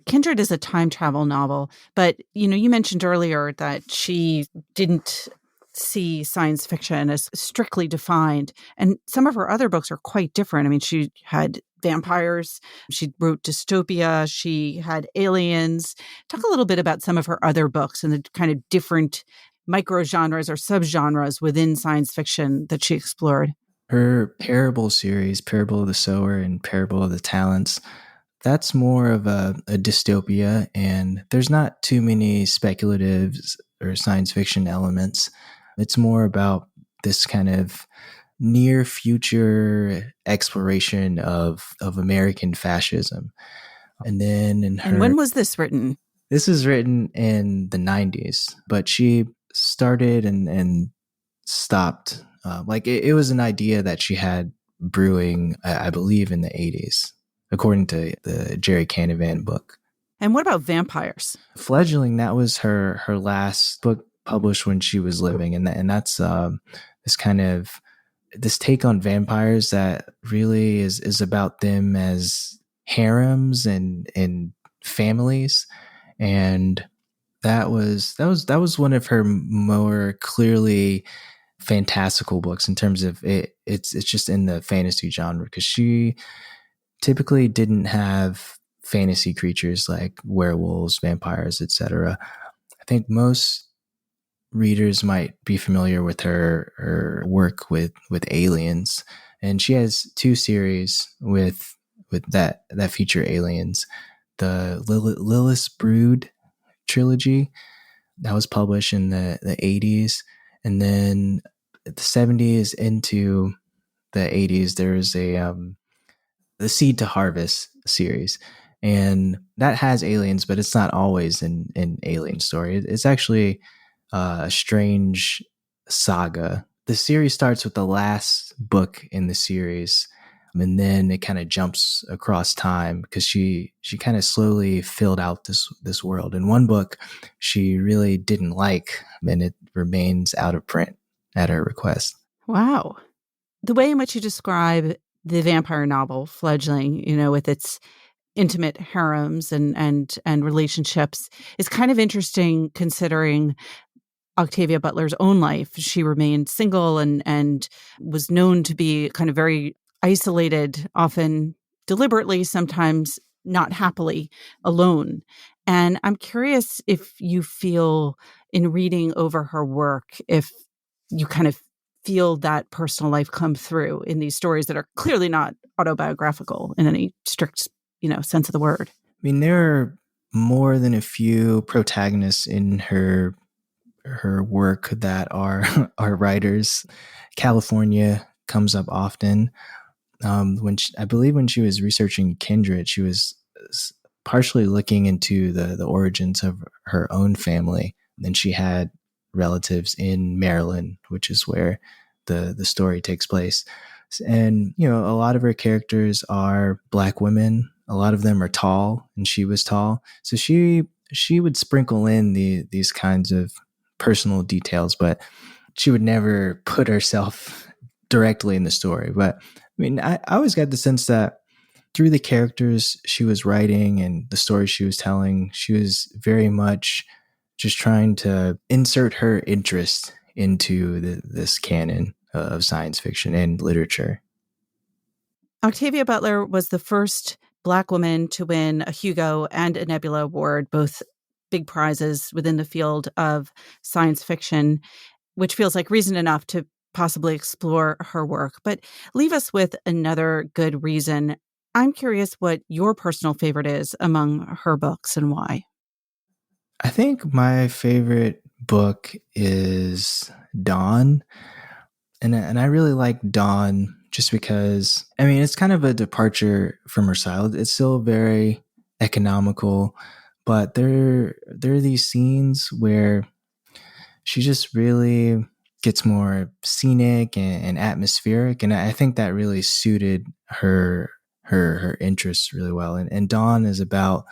Speaker 1: Kindred is a time travel novel, but you mentioned earlier that she didn't see science fiction as strictly defined, and some of her other books are quite different. I mean, she had vampires, she wrote dystopia, she had aliens. Talk a little bit about some of her other books and the kind of different microgenres or subgenres within science fiction that she explored.
Speaker 4: Her Parable series, Parable of the Sower and Parable of the Talents, that's more of a dystopia, and there's not too many speculatives or science fiction elements. It's more about this kind of near future exploration of American fascism. And then
Speaker 1: And when was this written?
Speaker 4: This is written in the 90s, but she started and stopped. It was an idea that she had brewing, I believe, in the 80s, according to the Jerry Canavan book.
Speaker 1: And what about vampires?
Speaker 4: Fledgling, that was her last book published when she was living, and that's this kind of this take on vampires that really is about them as harems and families, and that was one of her more clearly fantastical books in terms of it. It's just in the fantasy genre, because she typically didn't have fantasy creatures like werewolves, vampires, etc. I think most readers might be familiar with her work with aliens, and she has 2 series with that feature aliens. The Lilith's Brood trilogy that was published in the 80s, and then the 70s into the 80s there was the Seed to Harvest series, and that has aliens, but it's not always an alien story. It's actually a strange saga. The series starts with the last book in the series, and then it kind of jumps across time, because she kind of slowly filled out this world. In one book she really didn't like, and it remains out of print at her request.
Speaker 1: Wow. The way in which you describe the vampire novel, Fledgling, with its intimate harems and relationships, is kind of interesting, considering Octavia Butler's own life. She remained single and was known to be kind of very isolated, often deliberately, sometimes not happily, alone. And I'm curious if you feel, in reading over her work, if you kind of feel that personal life come through in these stories that are clearly not autobiographical in any strict, sense of the word.
Speaker 4: I mean, there are more than a few protagonists in her work that are writers. California comes up often. I believe when she was researching Kindred, she was partially looking into the origins of her own family. And she had relatives in Maryland, which is where the story takes place. And, a lot of her characters are Black women. A lot of them are tall, and she was tall. So she would sprinkle in these kinds of personal details, but she would never put herself directly in the story. But I mean, I always got the sense that through the characters she was writing and the stories she was telling, she was very much just trying to insert her interest into this canon of science fiction and literature.
Speaker 1: Octavia Butler was the first Black woman to win a Hugo and a Nebula Award, both big prizes within the field of science fiction, which feels like reason enough to possibly explore her work. But leave us with another good reason. I'm curious what your personal favorite is among her books and why.
Speaker 4: I think my favorite book is Dawn. And I really like Dawn just because, I mean, it's kind of a departure from her style. It's still very economical, but there are these scenes where she just really gets more scenic and atmospheric, and I think that really suited her interests really well. And Dawn is about,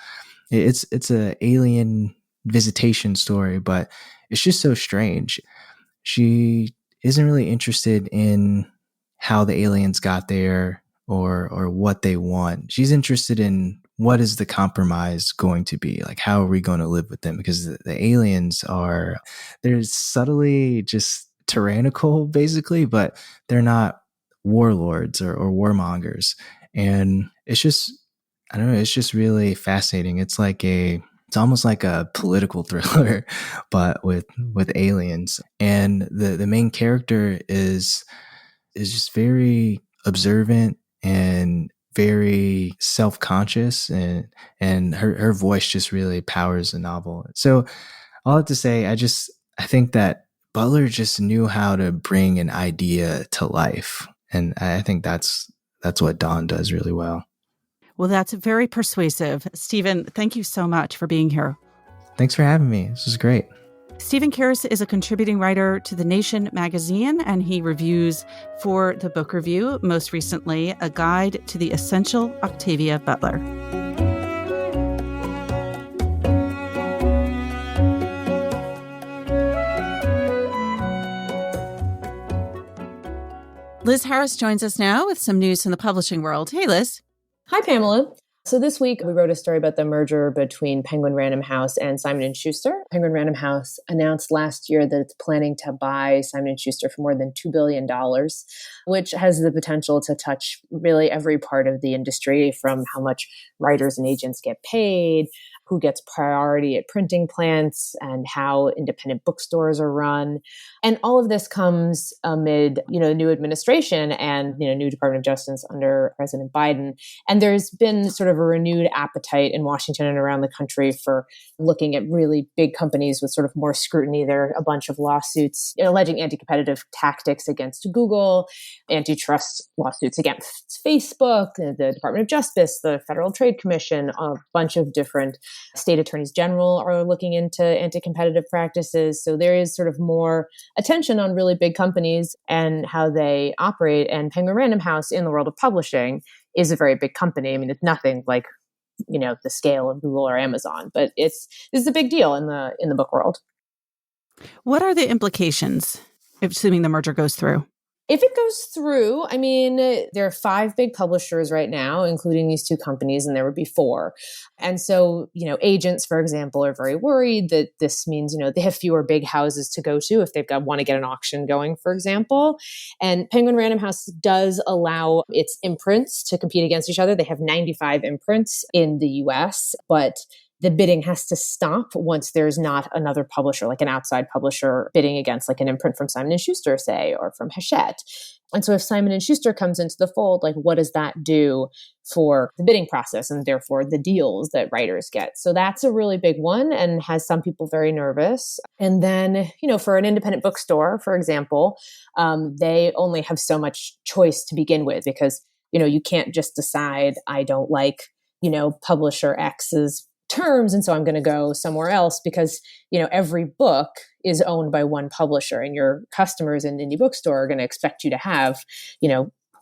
Speaker 4: it's a alien visitation story, but it's just so strange. She isn't really interested in how the aliens got there or what they want. She's interested in what is the compromise going to be? Like, how are we going to live with them? Because the aliens they're subtly just tyrannical, basically, but they're not warlords or warmongers. And it's just, I don't know, it's just really fascinating. It's almost like a political thriller, but with aliens. And the main character is just very observant and very self-conscious, and her voice just really powers the novel. So all I have to say, I think that Butler just knew how to bring an idea to life. And I think that's what Dawn does really well.
Speaker 1: Well, that's very persuasive. Stephen, thank you so much for being here.
Speaker 4: Thanks for having me. This was great.
Speaker 1: Stephen Kearse is a contributing writer to The Nation magazine, and he reviews for the Book Review, most recently, A Guide to the Essential Octavia Butler. Liz Harris joins us now with some news from the publishing world. Hey, Liz.
Speaker 5: Hi, Pamela. So this week, we wrote a story about the merger between Penguin Random House and Simon & Schuster. Penguin Random House announced last year that it's planning to buy Simon & Schuster for more than $2 billion, which has the potential to touch really every part of the industry, from how much writers and agents get paid, who gets priority at printing plants, and how independent bookstores are run. And all of this comes amid, the new administration and, new Department of Justice under President Biden. And there's been sort of a renewed appetite in Washington and around the country for looking at really big companies with sort of more scrutiny. There are a bunch of lawsuits alleging anti-competitive tactics against Google, antitrust lawsuits against Facebook, the Department of Justice, the Federal Trade Commission, a bunch of different state attorneys general are looking into anti-competitive practices. So there is sort of more attention on really big companies and how they operate. And Penguin Random House in the world of publishing is a very big company. I mean, it's nothing like, the scale of Google or Amazon, but this is a big deal in the book world.
Speaker 1: What are the implications, assuming the merger goes through?
Speaker 5: If it goes through, I mean, there are 5 big publishers right now, including these 2 companies, and there would be 4. And so, agents, for example, are very worried that this means, they have fewer big houses to go to if want to get an auction going, for example. And Penguin Random House does allow its imprints to compete against each other. They have 95 imprints in the US, but the bidding has to stop once there's not another publisher, like an outside publisher bidding against like an imprint from Simon & Schuster, say, or from Hachette. And so if Simon & Schuster comes into the fold, like what does that do for the bidding process and therefore the deals that writers get? So that's a really big one and has some people very nervous. And then, for an independent bookstore, for example, they only have so much choice to begin with because, you can't just decide I don't like, publisher X's terms, and so I'm going to go somewhere else because, every book is owned by one publisher and your customers in indie bookstore are going to expect you to have,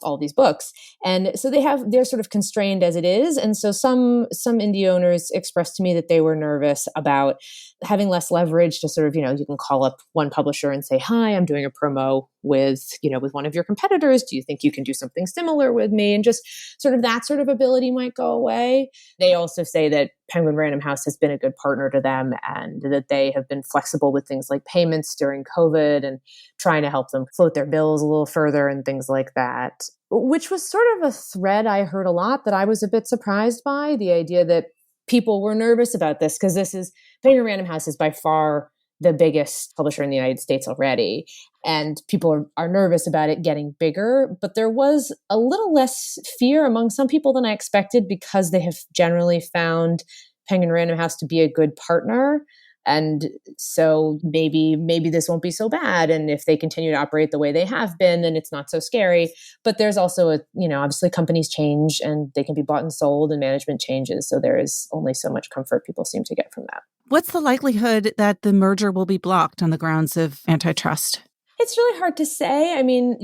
Speaker 5: all these books. And so they're sort of constrained as it is. And so some indie owners expressed to me that they were nervous about having less leverage to sort of, you can call up one publisher and say, hi, I'm doing a promo with one of your competitors. Do you think you can do something similar with me? And just sort of that sort of ability might go away. They also say that Penguin Random House has been a good partner to them and that they have been flexible with things like payments during COVID and trying to help them float their bills a little further and things like that, which was sort of a thread I heard a lot that I was a bit surprised by, the idea that people were nervous about this because Penguin Random House is by far the biggest publisher in the United States already. And people are nervous about it getting bigger. But there was a little less fear among some people than I expected because they have generally found Penguin Random House to be a good partner. And so maybe this won't be so bad. And if they continue to operate the way they have been, then it's not so scary. But there's also obviously companies change and they can be bought and sold and management changes. So there is only so much comfort people seem to get from that.
Speaker 1: What's the likelihood that the merger will be blocked on the grounds of antitrust?
Speaker 5: It's really hard to say. I mean,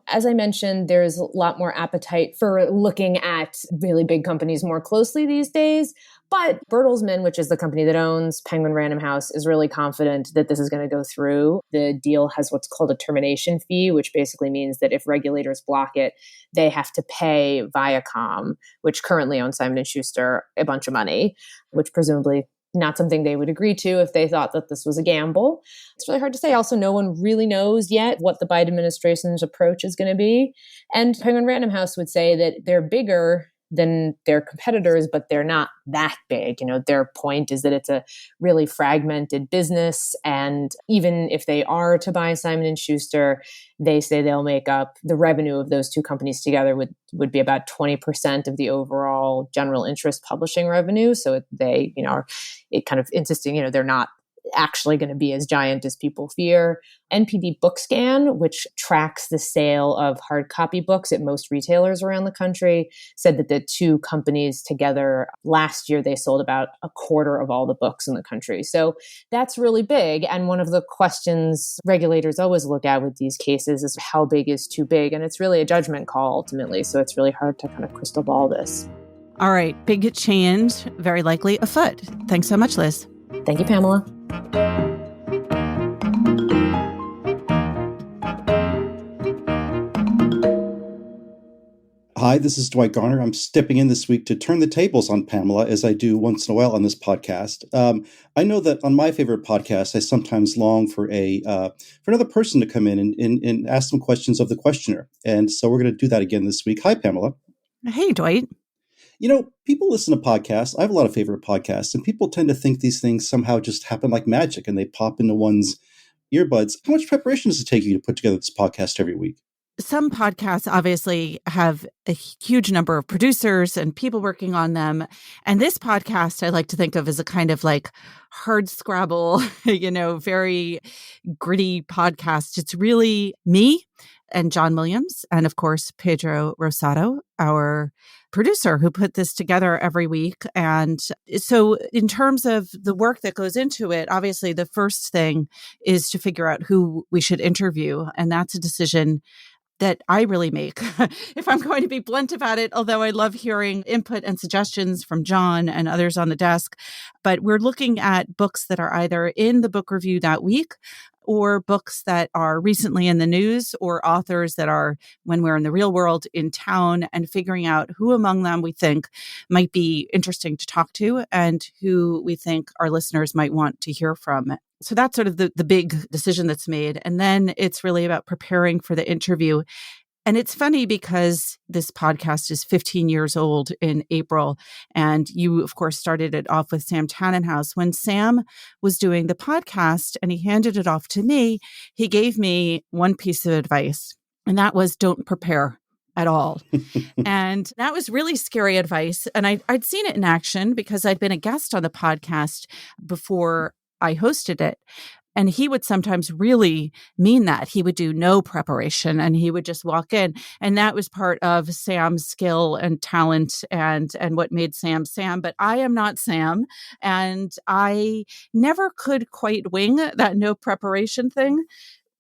Speaker 5: as I mentioned, there's a lot more appetite for looking at really big companies more closely these days. But Bertelsmann, which is the company that owns Penguin Random House, is really confident that this is going to go through. The deal has what's called a termination fee, which basically means that if regulators block it, they have to pay Viacom, which currently owns Simon & Schuster, a bunch of money, which presumably not something they would agree to if they thought that this was a gamble. It's really hard to say. Also, no one really knows yet what the Biden administration's approach is going to be. And Penguin Random House would say that they're bigger than their competitors, but they're not that big. Their point is that it's a really fragmented business. And even if they are to buy Simon & Schuster, they say they'll make up the revenue of those 2 companies together would be about 20% of the overall general interest publishing revenue. So they, are kind of insisting, they're not actually going to be as giant as people fear. NPD BookScan, which tracks the sale of hard copy books at most retailers around the country, said that the two companies together last year, they sold about a quarter of all the books in the country. So that's really big. And one of the questions regulators always look at with these cases is how big is too big? And it's really a judgment call ultimately. So it's really hard to kind of crystal ball this.
Speaker 1: All right. Big change, very likely afoot. Thanks so much, Liz.
Speaker 5: Thank you, Pamela.
Speaker 6: Hi, this is Dwight Garner. I'm stepping in this week to turn the tables on Pamela, as I do once in a while on this podcast. I know that on my favorite podcast, I sometimes long for another person to come in and ask some questions of the questioner. And so we're going to do that again this week. Hi, Pamela.
Speaker 1: Hey, Dwight.
Speaker 6: You know, people listen to podcasts. I have a lot of favorite podcasts, and people tend to think these things somehow just happen like magic and they pop into one's earbuds. How much preparation does it take you to put together this podcast every week?
Speaker 1: Some podcasts obviously have a huge number of producers and people working on them. And this podcast, I like to think of as a kind of like hard scrabble, very gritty podcast. It's really me and John Williams and, of course, Pedro Rosado, our producer who put this together every week. And so in terms of the work that goes into it, obviously the first thing is to figure out who we should interview. And that's a decision that I really make, if I'm going to be blunt about it, although I love hearing input and suggestions from John and others on the desk. But we're looking at books that are either in the book review that week or books that are recently in the news or authors that are, when we're in the real world, in town, and figuring out who among them we think might be interesting to talk to and who we think our listeners might want to hear from. So that's sort of the big decision that's made. And then it's really about preparing for the interview. And it's funny because this podcast is 15 years old in April. And you, of course, started it off with Sam Tannenhouse. When Sam was doing the podcast and he handed it off to me, he gave me one piece of advice, and that was don't prepare at all. And that was really scary advice. And I'd seen it in action because I'd been a guest on the podcast before I hosted it. And he would sometimes really mean that. He would do no preparation and he would just walk in. And that was part of Sam's skill and talent and what made Sam Sam. But I am not Sam. And I never could quite wing that no preparation thing.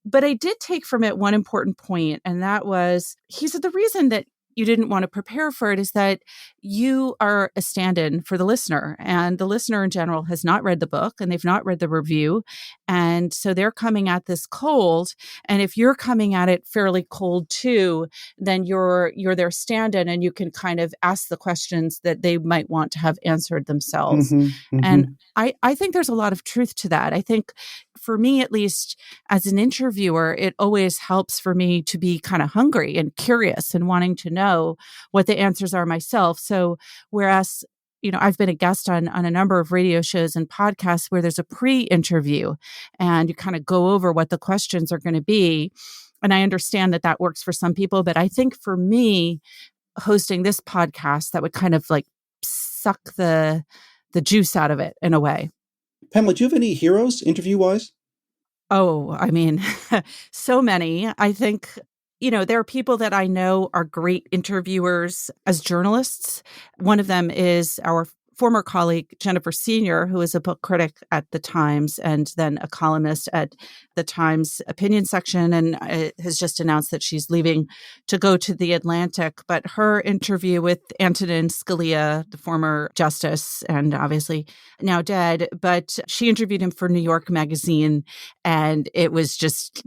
Speaker 1: But I did take from it one important point. And that was, he said, the reason that you didn't want to prepare for it is that you are a stand-in for the listener. And the listener in general has not read the book and they've not read the review. And so they're coming at this cold. And if you're coming at it fairly cold too, then you're their stand-in and you can kind of ask the questions that they might want to have answered themselves. And I think there's a lot of truth to that. I think for me, at least as an interviewer, it always helps for me to be kind of hungry and curious and wanting to know what the answers are myself. So whereas, I've been a guest on a number of radio shows and podcasts where there's a pre-interview and you kind of go over what the questions are going to be. And I understand that works for some people, but I think for me, hosting this podcast, that would kind of like suck the juice out of it in a way.
Speaker 6: Pamela, do you have any heroes interview-wise?
Speaker 1: Oh, I mean, so many. I think, there are people that I know are great interviewers as journalists. One of them is our former colleague, Jennifer Senior, who is a book critic at The Times and then a columnist at The Times opinion section, and has just announced that she's leaving to go to The Atlantic. But her interview with Antonin Scalia, the former justice and obviously now dead, but she interviewed him for New York Magazine, and it was just,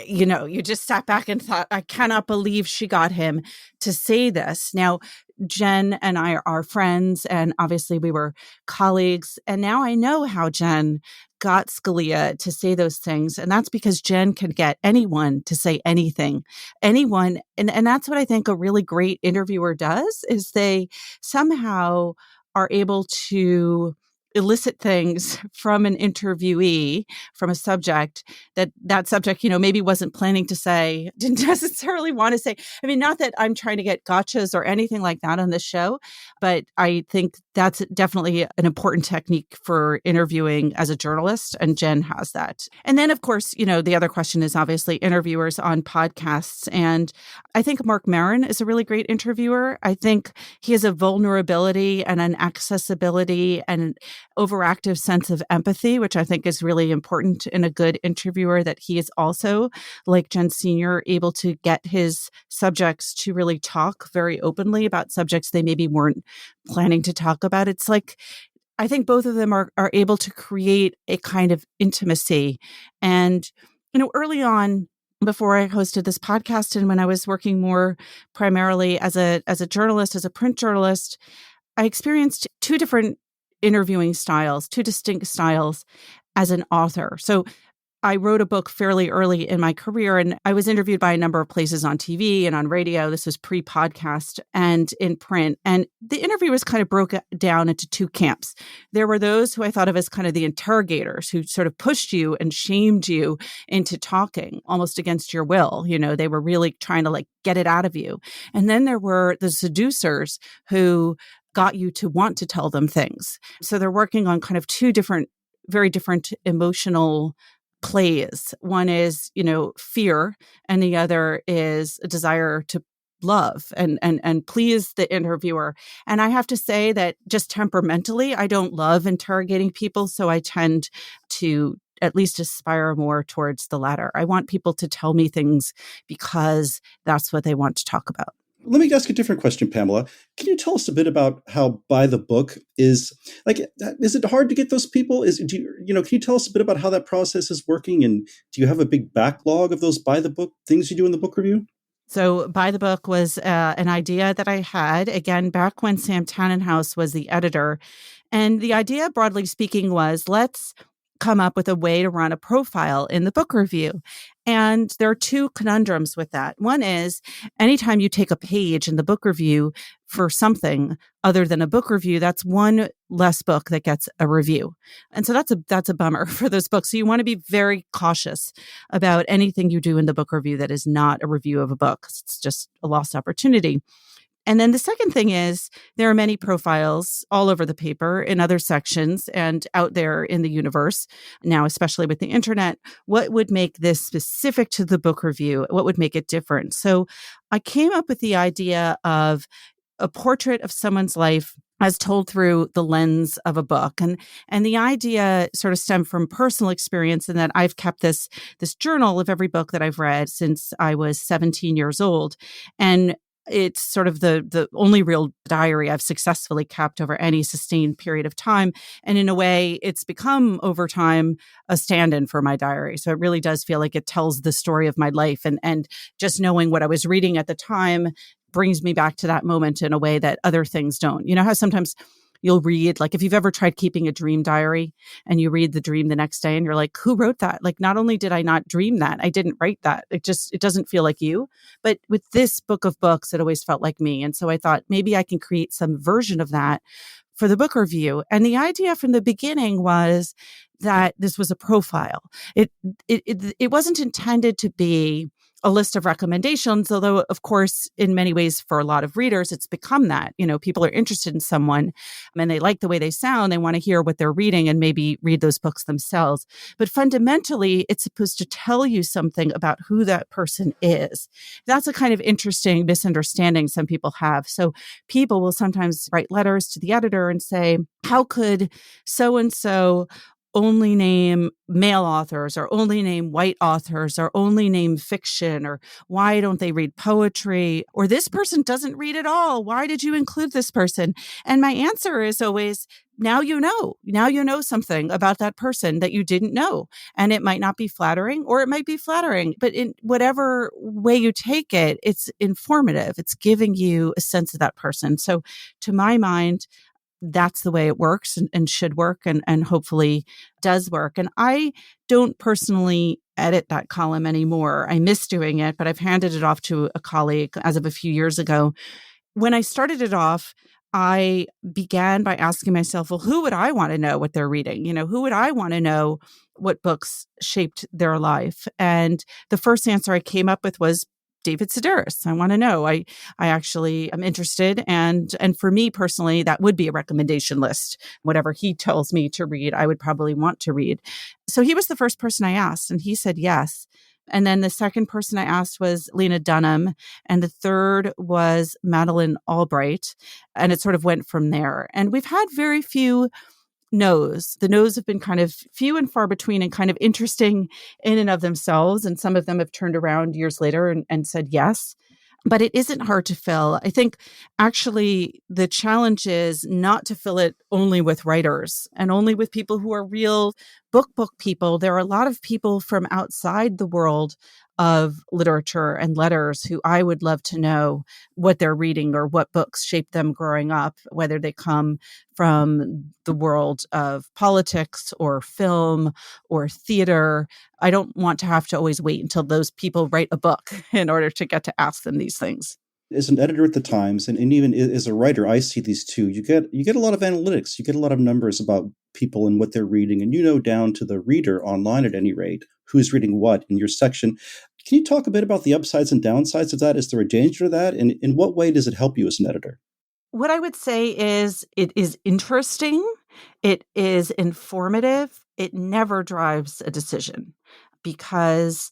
Speaker 1: you just sat back and thought, I cannot believe she got him to say this. Now, Jen and I are friends, and obviously we were colleagues. And now I know how Jen got Scalia to say those things. And that's because Jen can get anyone to say anything, anyone. And that's what I think a really great interviewer does, is they somehow are able to elicit things from an interviewee, from a subject that subject, maybe wasn't planning to say, didn't necessarily want to say. I mean, not that I'm trying to get gotchas or anything like that on this show, but I think that's definitely an important technique for interviewing as a journalist. And Jen has that. And then, of course, the other question is obviously interviewers on podcasts. And I think Mark Maron is a really great interviewer. I think he has a vulnerability and an accessibility and an overactive sense of empathy, which I think is really important in a good interviewer, that he is also, like Jen Sr., able to get his subjects to really talk very openly about subjects they maybe weren't planning to talk about. It's like, I think both of them are able to create a kind of intimacy. And, early on, before I hosted this podcast and when I was working more primarily as a journalist, as a print journalist, I experienced two different interviewing styles, two distinct styles as an author. So I wrote a book fairly early in my career, and I was interviewed by a number of places on TV and on radio. This was pre-podcast and in print. And the interviewers kind of broke down into two camps. There were those who I thought of as kind of the interrogators, who sort of pushed you and shamed you into talking almost against your will. They were really trying to get it out of you. And then there were the seducers who got you to want to tell them things. So they're working on kind of two very different emotional plays. One is, fear, and the other is a desire to love and please the interviewer. And I have to say that just temperamentally, I don't love interrogating people. So I tend to at least aspire more towards the latter. I want people to tell me things because that's what they want to talk about.
Speaker 6: Let me ask a different question, Pamela. Can you tell us a bit about how By the Book is it hard to get those people? Can you tell us a bit about how that process is working? And do you have a big backlog of those By the Book things you do in the book review?
Speaker 1: So By the Book was an idea that I had, again, back when Sam Tannenhouse was the editor. And the idea, broadly speaking, was let's come up with a way to run a profile in the book review. And there are two conundrums with that. One is anytime you take a page in the book review for something other than a book review, that's one less book that gets a review. And so that's a bummer for those books. So you want to be very cautious about anything you do in the book review that is not a review of a book. It's just a lost opportunity. And then the second thing is there are many profiles all over the paper in other sections and out there in the universe now, especially with the internet. What would make this specific to the book review? What would make it different? So I came up with the idea of a portrait of someone's life as told through the lens of a book. And the idea sort of stemmed from personal experience in that I've kept this journal of every book that I've read since I was 17 years old. And it's sort of the only real diary I've successfully kept over any sustained period of time. And in a way, it's become over time a stand-in for my diary. So it really does feel like it tells the story of my life. And just knowing what I was reading at the time brings me back to that moment in a way that other things don't. You know how sometimes you'll read, if you've ever tried keeping a dream diary and you read the dream the next day and you're like, who wrote that? Not only did I not dream that, I didn't write that. It doesn't feel like you. But with this book of books, it always felt like me. And so I thought maybe I can create some version of that for the book review. And the idea from the beginning was that this was a profile. It wasn't intended to be a list of recommendations, although, of course, in many ways, for a lot of readers, it's become that. People are interested in someone and they like the way they sound. They want to hear what they're reading and maybe read those books themselves. But fundamentally, it's supposed to tell you something about who that person is. That's a kind of interesting misunderstanding some people have. So people will sometimes write letters to the editor and say, how could so-and-so only name male authors or only name white authors or only name fiction, or why don't they read poetry, or this person doesn't read at all. Why did you include this person? And my answer is always, now you know something about that person that you didn't know. And it might not be flattering or it might be flattering, but in whatever way you take it, it's informative. It's giving you a sense of that person. So to my mind, that's the way it works and should work and hopefully does work. And I don't personally edit that column anymore. I miss doing it, but I've handed it off to a colleague as of a few years ago. When I started it off, I began by asking myself, well, who would I want to know what they're reading? Who would I want to know what books shaped their life? And the first answer I came up with was David Sedaris. I want to know. I actually am interested, and for me personally, that would be a recommendation list. Whatever he tells me to read, I would probably want to read. So he was the first person I asked, and he said yes. And then the second person I asked was Lena Dunham, and the third was Madeleine Albright, and it sort of went from there. And we've had very few no's. The no's have been kind of few and far between and kind of interesting in and of themselves. And some of them have turned around years later and said yes. But it isn't hard to fill. I think actually the challenge is not to fill it only with writers and only with people who are real book people. There are a lot of people from outside the world of literature and letters who I would love to know what they're reading or what books shaped them growing up, whether they come from the world of politics or film or theater. I don't want to have to always wait until those people write a book in order to get to ask them these things.
Speaker 6: As an editor at the Times, and even as a writer, I see these too. You get a lot of analytics. You get a lot of numbers about people and what they're reading, and down to the reader online at any rate, who's reading what in your section. Can you talk a bit about the upsides and downsides of that? Is there a danger to that? And in what way does it help you as an editor?
Speaker 1: What I would say is it is interesting. It is informative. It never drives a decision, because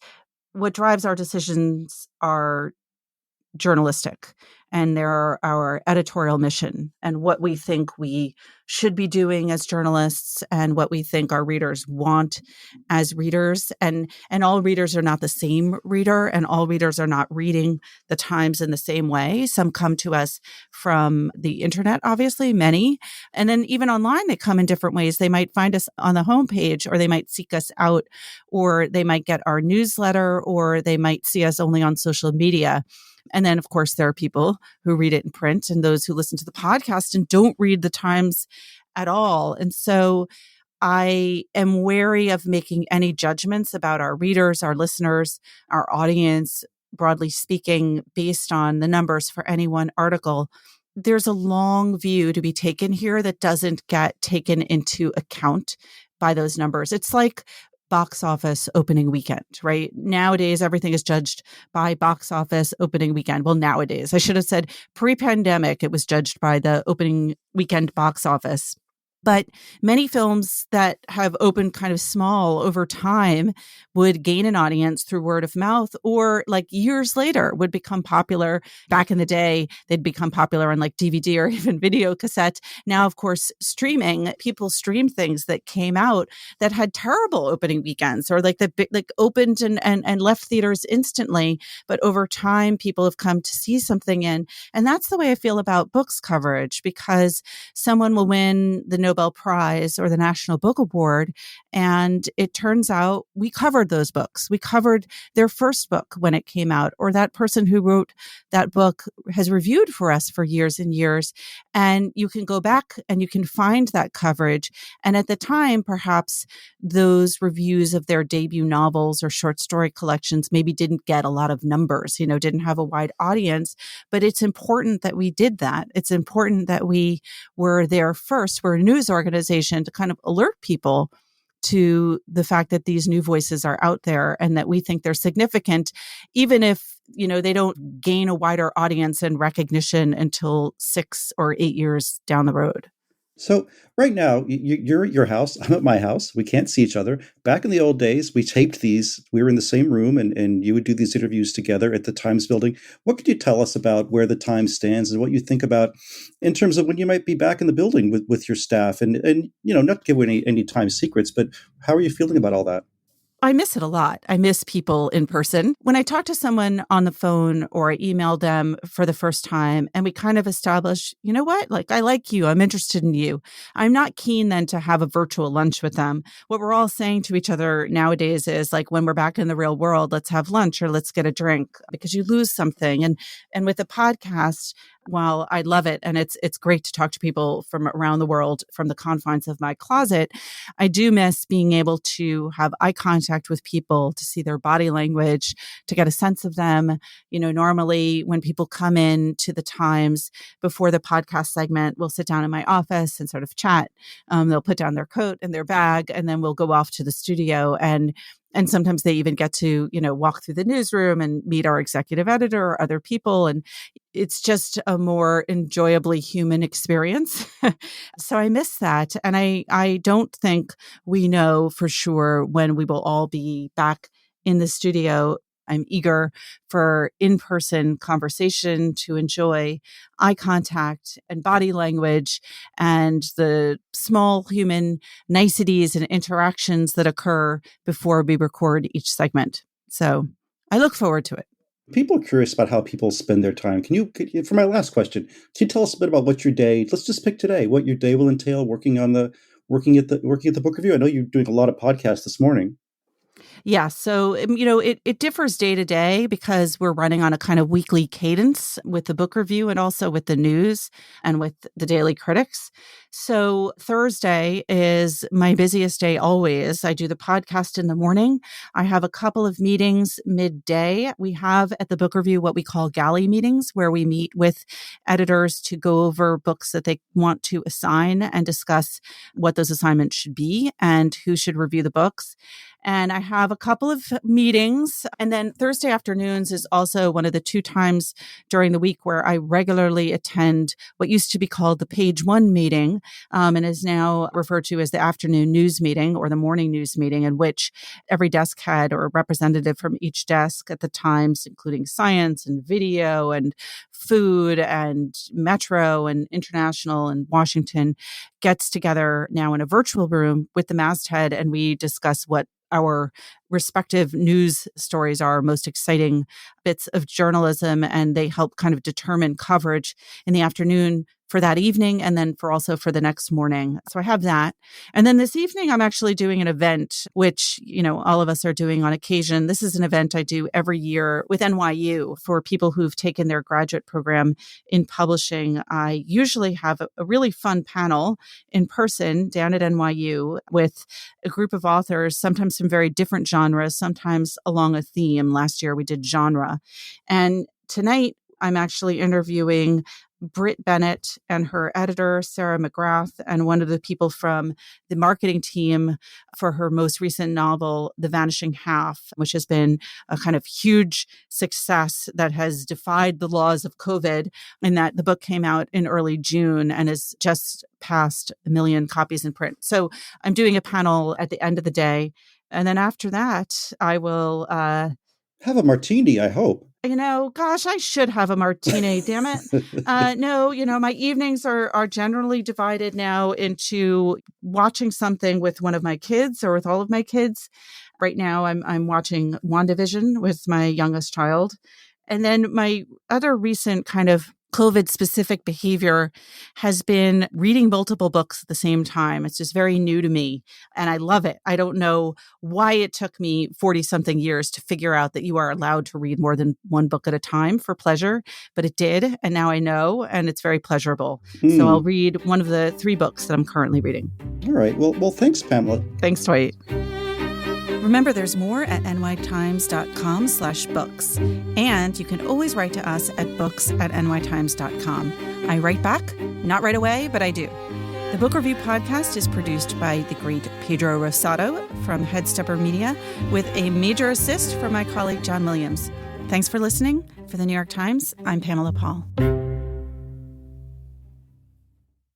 Speaker 1: what drives our decisions are journalistic, and they're our editorial mission and what we think we should be doing as journalists and what we think our readers want as readers. And all readers are not the same reader, and all readers are not reading the Times in the same way. Some come to us from the internet, obviously, many. And then even online, they come in different ways. They might find us on the homepage, or they might seek us out, or they might get our newsletter, or they might see us only on social media. And then, of course, there are people who read it in print and those who listen to the podcast and don't read the Times at all. And so I am wary of making any judgments about our readers, our listeners, our audience, broadly speaking, based on the numbers for any one article. There's a long view to be taken here that doesn't get taken into account by those numbers. It's like box office opening weekend, right? Nowadays, everything is judged by box office opening weekend. Well, nowadays, I should have said pre-pandemic, it was judged by the opening weekend box office. But many films that have opened kind of small over time would gain an audience through word of mouth, or like years later would become popular. Back in the day, they'd become popular on like DVD or even video cassette. Now, of course, streaming, people stream things that came out that had terrible opening weekends, or like opened and left theaters instantly. But over time, people have come to see something in. And that's the way I feel about books coverage, because someone will win the Nobel Prize or the National Book Award, and it turns out we covered those books. We covered their first book when it came out, or that person who wrote that book has reviewed for us for years and years. And you can go back and you can find that coverage. And at the time, perhaps those reviews of their debut novels or short story collections maybe didn't get a lot of numbers, didn't have a wide audience. But it's important that we did that. It's important that we were there first. We're a news organization to kind of alert people to the fact that these new voices are out there and that we think they're significant, even if, they don't gain a wider audience and recognition until 6 or 8 years down the road.
Speaker 6: So right now, you're at your house. I'm at my house. We can't see each other. Back in the old days, we taped these. We were in the same room, and you would do these interviews together at the Times building. What could you tell us about where the Times stands and what you think about in terms of when you might be back in the building with your staff? And not give any Times secrets, but how are you feeling about all that?
Speaker 1: I miss it a lot. I miss people in person. When I talk to someone on the phone or I email them for the first time and we kind of establish, you know what, like, I like you, I'm interested in you. I'm not keen then to have a virtual lunch with them. What we're all saying to each other nowadays is like, when we're back in the real world, let's have lunch or let's get a drink, because you lose something. And with a podcast, while I love it and it's great to talk to people from around the world from the confines of my closet, I do miss being able to have eye contact with people, to see their body language, to get a sense of them. Normally when people come in to the Times before the podcast segment, we'll sit down in my office and sort of chat. They'll put down their coat and their bag, and then we'll go off to the studio and sometimes they even get to, walk through the newsroom and meet our executive editor or other people. And it's just a more enjoyably human experience. So I miss that. And I don't think we know for sure when we will all be back in the studio. I'm eager for in-person conversation, to enjoy eye contact and body language and the small human niceties and interactions that occur before we record each segment. So I look forward to it.
Speaker 6: People are curious about how people spend their time. Can you, for my last question, can you tell us a bit about what your day, let's just pick today, what your day will entail working at the book review? I know you're doing a lot of podcasts this morning.
Speaker 1: Yeah. So, it differs day to day because we're running on a kind of weekly cadence with the book review and also with the news and with the Daily Critics. So Thursday is my busiest day always. I do the podcast in the morning. I have a couple of meetings midday. We have at the book review what we call galley meetings, where we meet with editors to go over books that they want to assign and discuss what those assignments should be and who should review the books. And I have a couple of meetings. And then Thursday afternoons is also one of the 2 times during the week where I regularly attend what used to be called the page 1 meeting, and is now referred to as the afternoon news meeting or the morning news meeting, in which every desk head or a representative from each desk at the Times, including science and video and food and Metro and International and Washington, gets together now in a virtual room with the masthead, and we discuss what our respective news stories are, most exciting bits of journalism, and they help kind of determine coverage in the afternoon for that evening and then also for the next morning. So I have that. And then this evening, I'm actually doing an event, which, all of us are doing on occasion. This is an event I do every year with NYU for people who've taken their graduate program in publishing. I usually have a really fun panel in person down at NYU with a group of authors, sometimes some very different genres, sometimes along a theme. Last year we did genre. And tonight I'm actually interviewing Britt Bennett and her editor, Sarah McGrath, and one of the people from the marketing team for her most recent novel, The Vanishing Half, which has been a kind of huge success that has defied the laws of COVID, in that the book came out in early June and has just passed 1 million copies in print. So I'm doing a panel at the end of the day. And then after that, I will
Speaker 6: have a martini, I hope.
Speaker 1: Gosh, I should have a martini, damn it. No, my evenings are generally divided now into watching something with one of my kids or with all of my kids. Right now, I'm watching WandaVision with my youngest child. And then my other recent kind of COVID-specific behavior has been reading multiple books at the same time. It's just very new to me, and I love it. I don't know why it took me 40-something years to figure out that you are allowed to read more than one book at a time for pleasure, but it did, and now I know, and it's very pleasurable. So I'll read one of the 3 books that I'm currently reading.
Speaker 6: All right. Well, thanks, Pamela.
Speaker 1: Thanks, Dwight. Remember, there's more at nytimes.com/books. And you can always write to us at books@nytimes.com. I write back, not right away, but I do. The Book Review Podcast is produced by the great Pedro Rosado from Headstepper Media, with a major assist from my colleague John Williams. Thanks for listening. For the New York Times, I'm Pamela Paul.